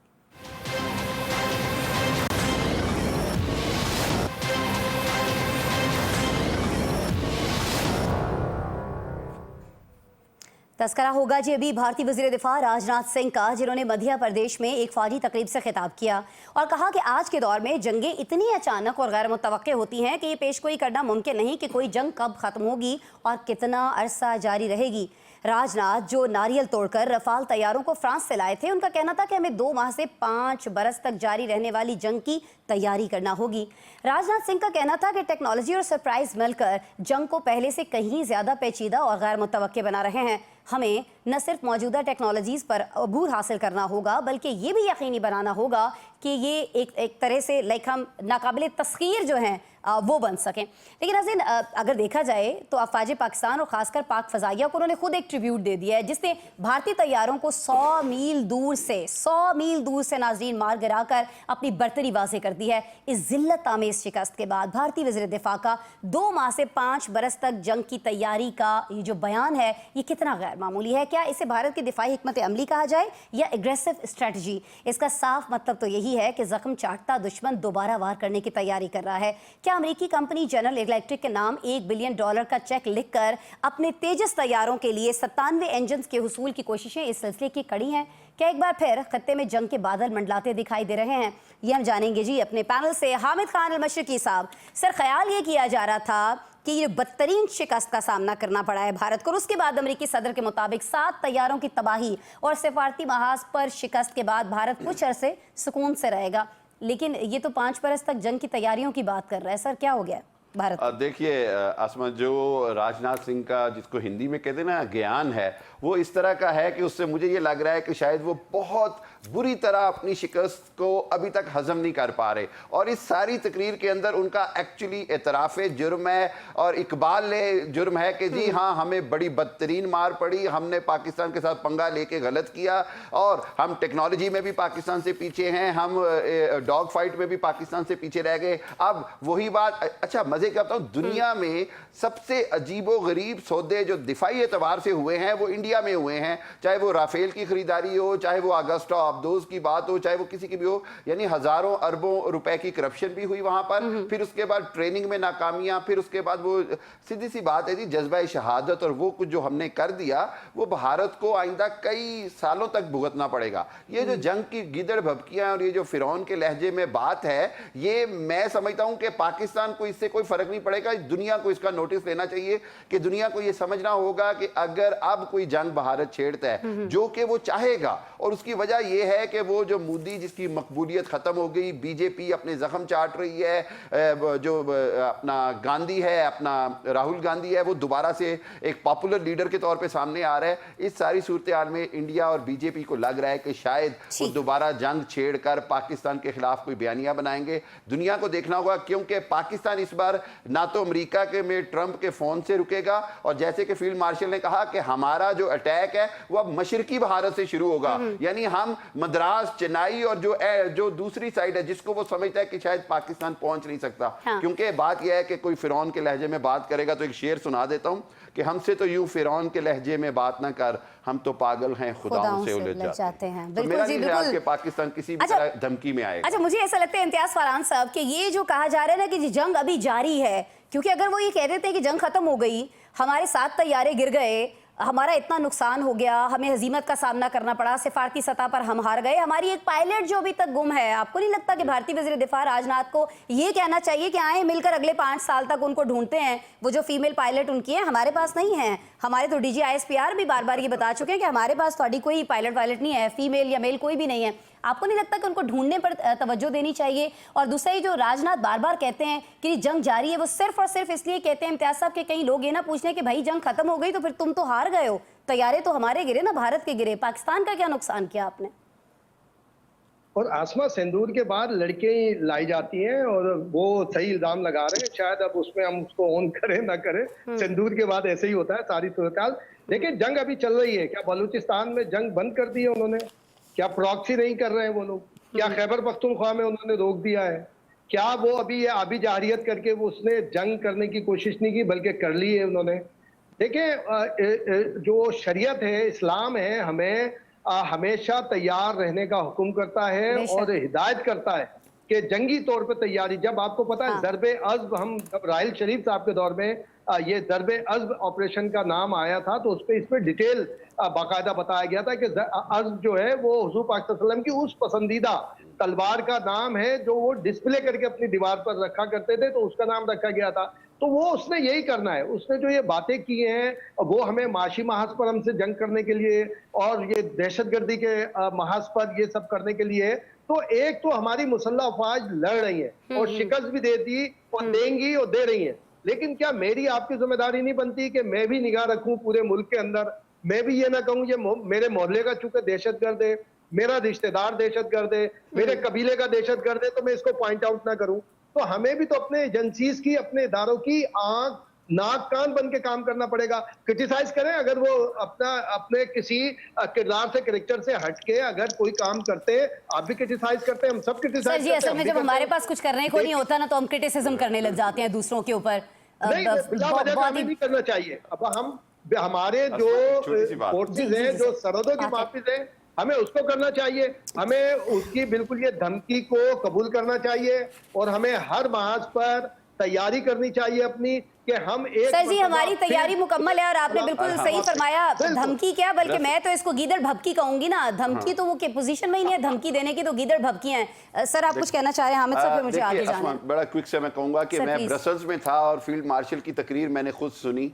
तस्करा होगा जी अभी भारतीय वज़ीर दिफा राजनाथ सिंह का, जिन्होंने मध्य प्रदेश में एक फौजी तकरीब से खिताब किया और कहा कि आज के दौर में जंगें इतनी अचानक और गैर मुतवक्के होती हैं कि ये पेशगोई करना मुमकिन नहीं कि कोई जंग कब ख़त्म होगी और कितना अरसा जारी रहेगी। राजनाथ, जो नारियल तोड़कर रफाल तैयारों को फ्रांस से लाए थे, उनका कहना था कि हमें 2 माह से 5 बरस तक जारी रहने वाली जंग की तैयारी करना होगी। राजनाथ सिंह का कहना था कि टेक्नोलॉजी और सरप्राइज मिलकर जंग को पहले से कहीं ज़्यादा पेचीदा और गैर मुतवक्के बना रहे हैं। हमें न सिर्फ मौजूदा टेक्नोलॉजीज़ पर अबूर हासिल करना होगा, बल्कि ये भी यकीनी बनाना होगा कि ये एक तरह से हम नाकाबिल तस्खीर जो हैं वो बन सकें। लेकिन नाज़रीन, अगर देखा जाए तो अफवाज पाकिस्तान और ख़ासकर पाक फ़ज़ाइया को उन्होंने खुद एक ट्रिब्यूट दे दिया है, जिसने भारतीय तैयारों को 100 मील दूर से नाज़रीन मार गिरा कर अपनी बर्तरी वाज़ेह कर दी है। इस ज़िल्लत आमेज़ शिकस्त के बाद भारतीय वज़ीर दिफा का 2 माह से 5 बरस तक जंग की तैयारी का ये जो बयान है, ये कितना गैर मामूली है। क्या इसे भारत की दिफाई हिकमत अमली कहा जाए या एग्रेसिव स्ट्रेटजी? इसका साफ मतलब तो यही है कि जख्म चाटता दुश्मन दोबारा वार करने की तैयारी कर रहा है। क्या अमेरिकी कंपनी जनरल इलेक्ट्रिक के नाम $1 बिलियन का चेक लिखकर अपने तेजस तैयारों के लिए 97 इंजन के हुसूल की कोशिशें इस सिलसिले की कड़ी हैं। क्या एक बार फिर खत्ते में जंग के बादल मंडलाते दिखाई दे रहे हैं? ये हम जानेंगे जी अपने पैनल से। हामिद खान अल-मशरिकी साहब, सर ख्याल ये किया जा रहा था कि ये बदतरीन शिकस्त का सामना करना पड़ा है भारत को, और उसके बाद अमेरिकी सदर के मुताबिक 7 तैयारों की तबाही और सिफारती महाज पर शिकस्त के बाद भारत कुछ अरसे सुकून से रहेगा। लेकिन ये तो 5 बरस तक जंग की तैयारियों की बात कर रहा है। सर क्या हो गया भारत? देखिए आसमा, जो राजनाथ सिंह का जिसको हिंदी में कहते हैं ना ज्ञान है, वो इस तरह का है कि उससे मुझे ये लग रहा है कि शायद वो बहुत बुरी तरह अपनी शिकस्त को अभी तक हजम नहीं कर पा रहे, और इस सारी तकरीर के अंदर उनका एक्चुअली एतराफ़ जुर्म है और इकबाल जुर्म है कि जी हाँ, हमें बड़ी बदतरीन मार पड़ी, हमने पाकिस्तान के साथ पंगा लेके गलत किया, और हम टेक्नोलॉजी में भी पाकिस्तान से पीछे हैं, हम डॉग फाइट में भी पाकिस्तान से पीछे रह गए। अब वही बात, अच्छा मजे का बताऊं, दुनिया में सबसे अजीबो गरीब सौदे जो दिफाई एतबार से हुए हैं वो इंडिया में हुए हैं, चाहे वो राफेल की खरीदारी हो, चाहे वो अगस्टा अब्दोस की बात हो, चाहे वो किसी की भी हो, यानी हजारों अरबों रुपए की करप्शन भी हुई वहां पर, फिर उसके बाद ट्रेनिंग में नाकामियां, फिर उसके बाद वो सीधी सी बात है जी जज्बा शहादत, और वो कुछ जो हमने कर दिया वो भारत को आइंदा कई सालों तक भुगतना पड़ेगा। ये जो जंग की गिदड़ भभकियां और ये जो फिरौन के लहजे में बात है, ये मैं समझता हूं कि पाकिस्तान को इससे कोई फर्क नहीं पड़ेगा। दुनिया को इसका नोटिस लेना चाहिए कि दुनिया को यह समझना होगा कि अगर अब कोई जंग भारत छेड़ता है, जो कि वो चाहेगा, और उसकी वजह यह है कि वो जो मोदी जिसकी मकबूलियत खत्म हो गई, बीजेपी अपने जख्म चाट रही है, जो अपना गांधी है, अपना राहुल गांधी है, वो दोबारा से एक पॉपुलर लीडर के तौर पे सामने आ रहा है। इस सारी सूरत हाल में इंडिया और बीजेपी को लग रहा है कि शायद वो दोबारा जंग छेड़कर पाकिस्तान के खिलाफ कोई बयानिया बनाएंगे। दुनिया को देखना होगा, क्योंकि पाकिस्तान इस बार ना तो अमेरिका के में ट्रंप के फोन से रुकेगा, और जैसे कि फील्ड मार्शल ने कहा कि हमारा जो अटैक है वो अब मशरकी भारत से शुरू होगा, यानी हम मद्रास, चेन्नई और जो दूसरी साइड है जिसको वो समझता है कि शायद पाकिस्तान पहुंच नहीं सकता। क्योंकि बात यह है कि कोई फिरौन के लहजे में बात करेगा, तो एक शेर सुना देता हूं कि हमसे तो यूं फिरौन के लहजे में बात ना कर, हम तो पागल हैं खुदाओं से उलझ जाते हैं। बिल्कुल मेरा जी, नहीं ख्याल बिल्कुल। कि पाकिस्तान किसी भी तरह धमकी में आएगा। अच्छा, मुझे ऐसा लगता है इम्तियाज फरहान साहब कि ये जो कहा जा रहा है ना कि जंग अभी जारी है, क्योंकि अगर वो ये कह देते हैं कि जंग खत्म हो गई, हमारे 7 तैयारे गिर गए, हमारा इतना नुकसान हो गया, हमें हजीमत का सामना करना पड़ा, सिफारती सतह पर हम हार गए, हमारी एक पायलट जो अभी तक गुम है, आपको नहीं लगता कि भारतीय वज़ीर दिफा राजनाथ को ये कहना चाहिए कि आए मिलकर अगले 5 साल तक उनको ढूंढते हैं? वो जो फीमेल पायलट उनकी है, हमारे पास नहीं है। हमारे तो डीजी ISPR भी बार बार ये बता चुके हैं कि हमारे पास थोड़ी कोई पायलट वायलट नहीं है, फीमेल या मेल कोई भी नहीं है। आपको नहीं लगता कि उनको ढूंढने पर तवज्जो देनी चाहिए? और दूसरा, ये जो राजनाथ बार बार कहते हैं कि जंग जारी है, वो सिर्फ और सिर्फ इसलिए कहते हैं इम्तियाज साहब के कई लोग ये ना पूछते हैं कि भाई जंग खत्म हो गई तो फिर तुम तो हार गए हो, तैयारे तो हमारे गिरे ना, भारत के गिरे, पाकिस्तान का क्या नुकसान किया आपने? और आसमा सिंदूर के बाद लड़कियां लाई जाती हैं और वो सही इल्जाम लगा रहे हैं, शायद अब उसमें हम उसको ऑन करें ना करें, सिंदूर के बाद ऐसे ही होता है सारी सूरत। लेकिन जंग अभी चल रही है। क्या बलूचिस्तान में जंग बंद कर दी है उन्होंने? क्या प्रॉक्सी नहीं कर रहे हैं वो लोग? क्या खैबर पख्तूनख्वा में उन्होंने रोक दिया है? क्या वो अभी ये आबी जारियत करके वो उसने जंग करने की कोशिश नहीं की, बल्कि कर ली है उन्होंने? देखिए, जो शरीयत है, इस्लाम है, हमें हमेशा तैयार रहने का हुक्म करता है और हिदायत करता है कि जंगी तौर पे तैयारी। जब आपको पता है ज़रबे अज़्ब, हम जब राहिल शरीफ साहब के दौर में ये ज़रबे अज़्ब ऑपरेशन का नाम आया था, तो इसमें डिटेल बाकायदा बताया गया था कि अज़्ब जो है वो हुज़ूर पाक सल्लल्लाहु अलैहि वसल्लम की उस पसंदीदा तलवार का नाम है जो वो डिस्प्ले करके अपनी दीवार पर रखा करते थे, तो उसका नाम रखा गया था। तो वो उसने यही करना है। उसने जो ये बातें की हैं वो हमें माशी महाज पर हमसे जंग करने के लिए और ये दहशतगर्दी के महाज पर ये सब करने के लिए, तो एक तो हमारी मुसल्लह अफवाज लड़ रही है और शिकस्त भी दे दी और देंगी और दे रही है। लेकिन क्या मेरी आपकी जिम्मेदारी नहीं बनती कि मैं भी निगाह रखूं पूरे मुल्क के अंदर? मैं भी ये ना कहूं ये मेरे मोहल्ले का चूंकि दहशतगर्द है, मेरा रिश्तेदार दहशतगर्द है, मेरे कबीले का दहशतगर्द है, तो मैं इसको पॉइंट आउट ना करूं? तो हमें भी तो अपने एजेंसीज की, अपने इदारों की आंख नाक कान बन के काम करना पड़ेगा। क्रिटिसाइज करें अगर वो अपने किसी किरदार से, कैरेक्टर से हट के अगर कोई काम करते हैं, आप भी क्रिटिसाइज करते हैं, हम सब क्रिटिसाइज करते हैं। असल में जब हमारे पास कुछ करने को नहीं होता ना, तो हम क्रिटिसिज्म करने लग जाते हैं दूसरों के ऊपर। नहीं करना चाहिए। अब हमारे जो फोर्सेज हैं, जो सरहदों की मुहाफिज है, हमें उसको करना चाहिए। हमें उसकी बिल्कुल ये धमकी को कबूल करना चाहिए और हमें हर महाज पर तैयारी करनी चाहिए अपनी कि हम एक सर जी मरतबा हमारी फिर- तैयारी मुकम्मल है और आपने बिल्कुल सही फरमाया। बिल्कुल। धमकी क्या, बल्कि मैं तो इसको गीदड़ भभकी कहूंगी ना। धमकी तो वो के पोजीशन में ही नहीं है धमकी देने की, तो गीदड़ भभकी हैं। सर आप कुछ कहना चाह रहे हैं हामिद साहब, फिर मुझे आगे देखिए, जाना है। बड़ा क्विक से मैं कहूंगा कि सर, मैं प्लीज। ब्रसल्स में था और फील्ड मार्शल की तकरीर मैंने खुद सुनी।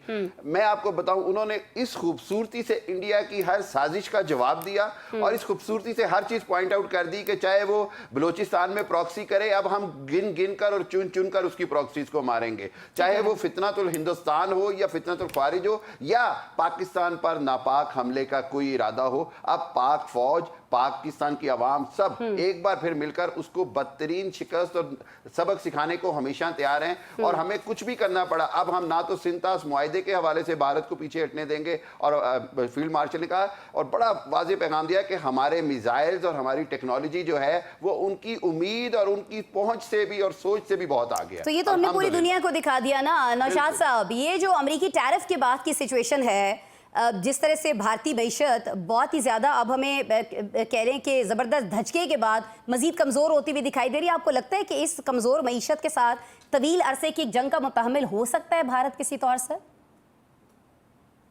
मैं आपको बताऊं, उन्होंने इस खूबसूरती से इंडिया की हर साजिश का जवाब दिया और इस खूबसूरती से हर चीज पॉइंट आउट कर दी कि चाहे वो बलोचिस्तान में प्रॉक्सी करे, अब हम गिन गिन कर और चुन चुन कर उसकी प्रॉक्सीज को मारेंगे, चाहे वो फितनातुल हिंदुस्तान हो या फितनातुल खारिज हो या पाकिस्तान पर नापाक हमले का कोई इरादा हो। अब पाक फौज, पाकिस्तान की आवाम सब एक बार फिर मिलकर उसको बदतरीन शिकस्त और सबक सिखाने को हमेशा तैयार हैं और हमें कुछ भी करना पड़ा। अब हम ना तो सिंतास मुआहदे के हवाले से भारत को पीछे हटने देंगे, और फील्ड मार्शल ने कहा और बड़ा वाज़ेह पैगाम दिया कि हमारे मिसाइल्स और हमारी टेक्नोलॉजी जो है वो उनकी उम्मीद और उनकी पहुंच से भी और सोच से भी बहुत आगे है। तो ये तो हमने पूरी दुनिया को दिखा दिया ना नौशाद साहब। ये जो अमेरिकी टैरिफ के बाद की सिचुएशन है, जिस तरह से भारतीय मईशत बहुत ही ज़्यादा अब हमें कह रहे हैं कि ज़बरदस्त धचके के बाद मज़ीद कमज़ोर होती हुई दिखाई दे रही है। आपको लगता है कि इस कमज़ोर मईशत के साथ तवील अरसे की एक जंग का मुतहम्मिल हो सकता है भारत किसी तौर से?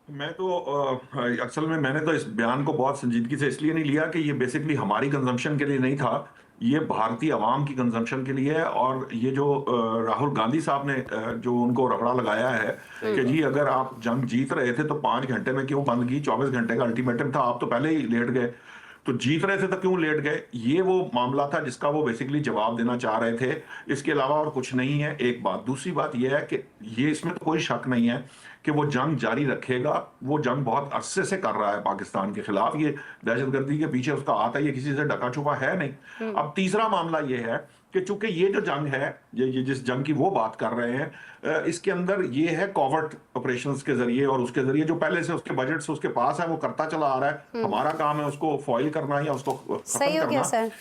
मैं तो असल में मैंने तो इस बयान को बहुत संजीदगी से इसलिए नहीं लिया कि ये बेसिकली हमारी कंजम्पशन के लिए नहीं था, ये भारतीय आवाम की कंजम्पशन के लिए है। और ये जो राहुल गांधी साहब ने जो उनको रगड़ा लगाया है कि जी अगर आप जंग जीत रहे थे तो 5 घंटे में क्यों बंद की, 24 घंटे का अल्टीमेटम था, आप तो पहले ही लेट गए, तो जीत रहे थे तो क्यों लेट गए, ये वो मामला था जिसका वो बेसिकली जवाब देना चाह रहे थे। इसके अलावा और कुछ नहीं है। एक बात, दूसरी बात यह है कि ये इसमें तो कोई शक नहीं है कि वो जंग जारी रखेगा। वो जंग बहुत अरसे से कर रहा है पाकिस्तान के खिलाफ, ये दहशतगर्दी के पीछे उसका आता है, ये किसी से ढका छुपा है नहीं। अब तीसरा मामला ये है कि चूंकि ये जो जंग है, ये जिस जंग की वो बात कर रहे हैं, इसके अंदर ये है कॉवर्ट ऑपरेशंस के जरिए और उसके जरिए जो पहले से उसके बजट से उसके पास है वो करता चला आ रहा है। हमारा काम है उसको फॉइल करना या उसको सही हो खत्म गया करना। सर।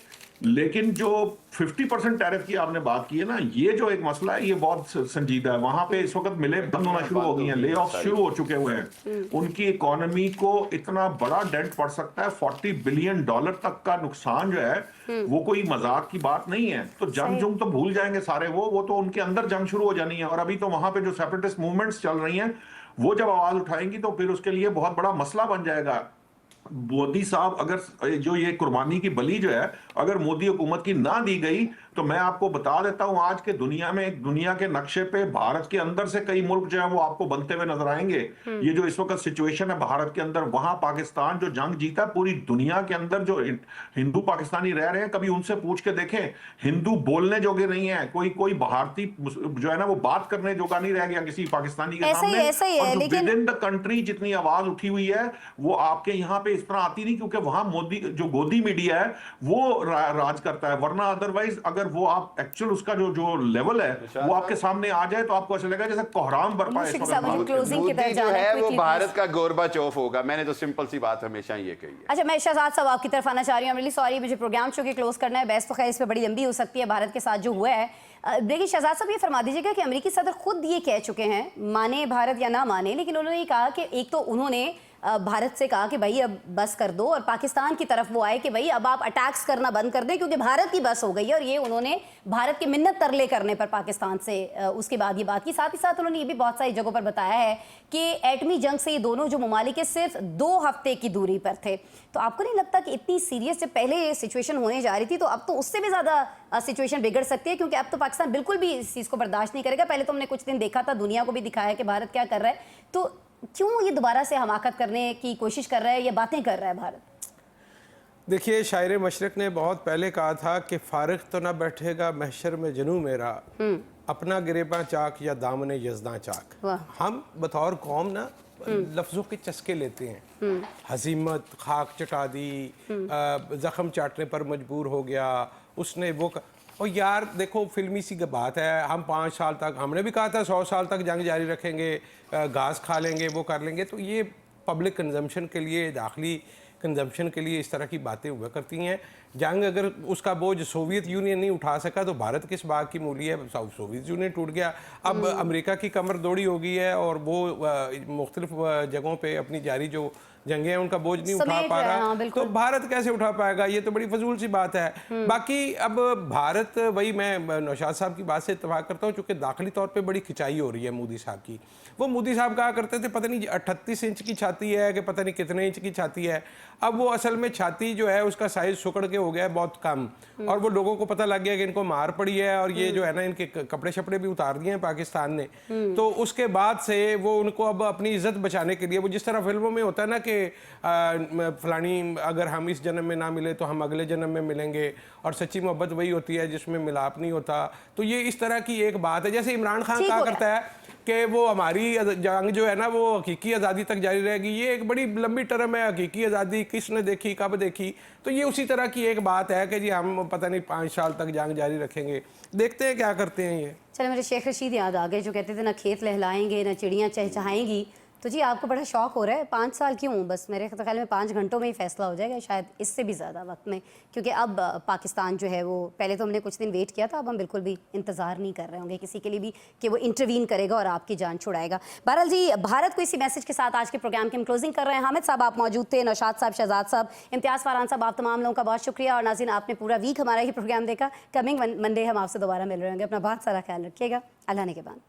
लेकिन जो 50% टैरिफ की आपने बात की है ना, ये जो एक मसला है ये बहुत संजीदा है। वहां पे इस वक्त मिलें बंद होना शुरू हो गई हैं, ले ऑफ शुरू हो चुके हुए हैं। उनकी इकोनॉमी को इतना बड़ा डेंट पड़ सकता है, $40 बिलियन तक का नुकसान जो है वो कोई मजाक की बात नहीं है। तो जंग तो भूल जाएंगे सारे, वो तो उनके अंदर जंग शुरू हो जानी है। और अभी तो वहां पे जो सेपरेटिस्ट मूवमेंट्स चल रही हैं वो जब आवाज उठाएंगी तो फिर उसके लिए बहुत बड़ा मसला बन जाएगा। मोदी साहब अगर जो ये कुर्बानी की बलि जो है अगर मोदी हुकूमत की ना दी गई तो मैं आपको बता देता हूं आज के दुनिया में, दुनिया के नक्शे पे भारत के अंदर से कई मुल्क जो है वो आपको बनते हुए नजर आएंगे। ये जो इस वक्त सिचुएशन है भारत के अंदर, वहां पाकिस्तान जो जंग जीता, पूरी दुनिया के अंदर जो हिंदू पाकिस्तानी रह रहे हैं, कभी उनसे पूछ के देखें, हिंदू बोलने जोगे नहीं है। कोई भारतीय जो है ना वो बात करने जोगा नहीं रह गया किसी पाकिस्तानी के सामने। ऐसा ही है, लेकिन विद इन द कंट्री जितनी आवाज उठी हुई है वो आपके यहाँ पे इस तरह आती नहीं, क्योंकि वहां मोदी जो गोदी मीडिया है वो राज करता है। वरना अदरवाइज अगर वो आप एक्चुअल उसका जो लेवल है वो आपके सामने आ जाए तो आपको ऐसा लगेगा जैसे कोहराम बरपा है। मोदी जो है वो भारत का गोरबाचोफ होगा। मैंने तो सिंपल सी बात हमेशा ये कही है। अच्छा, मैं शहजाद साहब आपकी तरफ आना चाह रही हूँ। रियली सॉरी, मुझे प्रोग्राम चूंकि क्लोज करना है। बहस तो खैर इस पर बड़ी लंबी हो सकती है भारत के साथ जो हुआ है। देखिए शहजाद साहब, ये फरमा दीजिएगा कि अमेरिकी सदर खुद ये कह चुके हैं, माने भारत या ना माने, लेकिन उन्होंने ये कहा कि एक तो उन्होंने भारत से कहा कि भाई अब बस कर दो, और पाकिस्तान की तरफ वो आए कि भाई अब आप अटैक्स करना बंद कर दें क्योंकि भारत की बस हो गई है। और ये उन्होंने भारत के मिन्नत तरले करने पर पाकिस्तान से उसके बाद ये बात की। साथ ही साथ उन्होंने ये भी बहुत सारी जगहों पर बताया है कि एटमी जंग से ये दोनों जो ममालिक है सिर्फ 2 हफ्ते की दूरी पर थे। तो आपको नहीं लगता कि इतनी सीरियस जब पहले ये सिचुएशन होने जा रही थी तो अब तो उससे भी ज़्यादा सिचुएशन बिगड़ सकती है, क्योंकि अब तो पाकिस्तान बिल्कुल भी इस चीज़ को बर्दाश्त नहीं करेगा। पहले तो हमने कुछ दिन देखा था, दुनिया को भी दिखाया कि भारत क्या कर रहा है, तो क्यों ये दोबारा से हमाकत करने की कोशिश कर रहा है या बातें कर रहा है भारत? देखिए, शायर मशरक ने बहुत पहले कहा था कि फारिग तो ना बैठेगा महशर में जनू मेरा, अपना गिरेबा चाक या दामने यज़दा चाक। हम बतौर कौम ना लफ्ज़ों के चस्के लेते हैं। हजीमत, खाक चटा दी, ज़ख्म चाटने पर मजबूर हो गया, उसने वो और यार देखो फिल्मी सी बात है। हम 5 साल तक, हमने भी कहा था 100 साल तक जंग जारी रखेंगे, घास खा लेंगे, वो कर लेंगे। तो ये पब्लिक कंजम्पशन के लिए, दाखिली कंजम्पशन के लिए इस तरह की बातें हुआ करती हैं। जंग अगर उसका बोझ सोवियत यूनियन नहीं उठा सका तो भारत किस बात की मूली है? सोवियत यूनियन टूट गया, अब अमेरिका की कमर दौड़ी हो गई है और वो मुख्तलिफ जगहों पे अपनी जारी जो जंगे हैं उनका बोझ नहीं उठा समेट पा रहे हैं, रहा, हाँ, बिल्कुल। तो भारत कैसे उठा पाएगा? ये तो बड़ी फजूल सी बात है। बाकी अब भारत, वही मैं नौशाद साहब की बात से इत्तेफाक करता हूँ, चूंकि दाखिली तौर पे बड़ी खिंचाई हो रही है मोदी साहब की। वो मोदी साहब कहा करते थे पता नहीं 38 इंच की छाती है कि पता नहीं कितने इंच की छाती है। अब वो असल में छाती जो है उसका साइज सुकड़ के हो गया है बहुत कम, और वो लोगों को पता लग गया कि इनको मार पड़ी है, और ये जो है ना इनके कपड़े शपड़े भी उतार दिए हैं पाकिस्तान ने। तो उसके बाद से वो उनको अब अपनी इज्जत बचाने के लिए, वो जिस तरह फिल्मों में होता है ना कि फलानी अगर हम इस जन्म में ना मिले तो हम अगले जन्म में मिलेंगे, और सच्ची मोहब्बत वही होती है जिसमें मिलाप नहीं होता। तो ये इस तरह की एक बात है। जैसे इमरान खान ठीक कहा हो गया। करता है कि वो हमारी जंग जो है ना वो हकीकी आज़ादी तक जारी रहेगी। ये एक बड़ी लंबी टर्म है, हकीकी आज़ादी किसने देखी, कब देखी? तो ये उसी तरह की एक बात है कि जी हम पता नहीं 5 साल तक जंग जारी रखेंगे, देखते हैं क्या करते हैं ये। चलो, मेरे शेख रशीद याद आ गए जो कहते थे ना खेत लहलाएंगे ना चिड़ियाँ चहचहाएंगी। तो जी आपको बड़ा शौक हो रहा है, 5 साल क्यों? बस मेरे ख्याल में 5 घंटों में ही फैसला हो जाएगा, शायद इससे भी ज़्यादा वक्त में, क्योंकि अब पाकिस्तान जो है वो, पहले तो हमने कुछ दिन वेट किया था, अब हम बिल्कुल भी इंतज़ार नहीं कर रहे होंगे किसी के लिए भी कि वो इंटरवीन करेगा और आपकी जान छुड़ाएगा। बहरहाल जी, भारत को इसी मैसेज के साथ आज के प्रोग्राम की हम क्लोजिंग कर रहे हैं। हामिद साहब आप मौजूद थे, नौशाद साहब, शहजाद साहब, इम्तियाज़ फरहान साहब, आप तमाम लोगों का बहुत शुक्रिया। और नाज़रीन, आपने पूरा वीक हमारा ये प्रोग्राम देखा। कमिंग मंडे हम आपसे दोबारा मिल रहे होंगे। अपना बहुत सारा ख्याल रखिएगा। अल्लाह ने के बाद।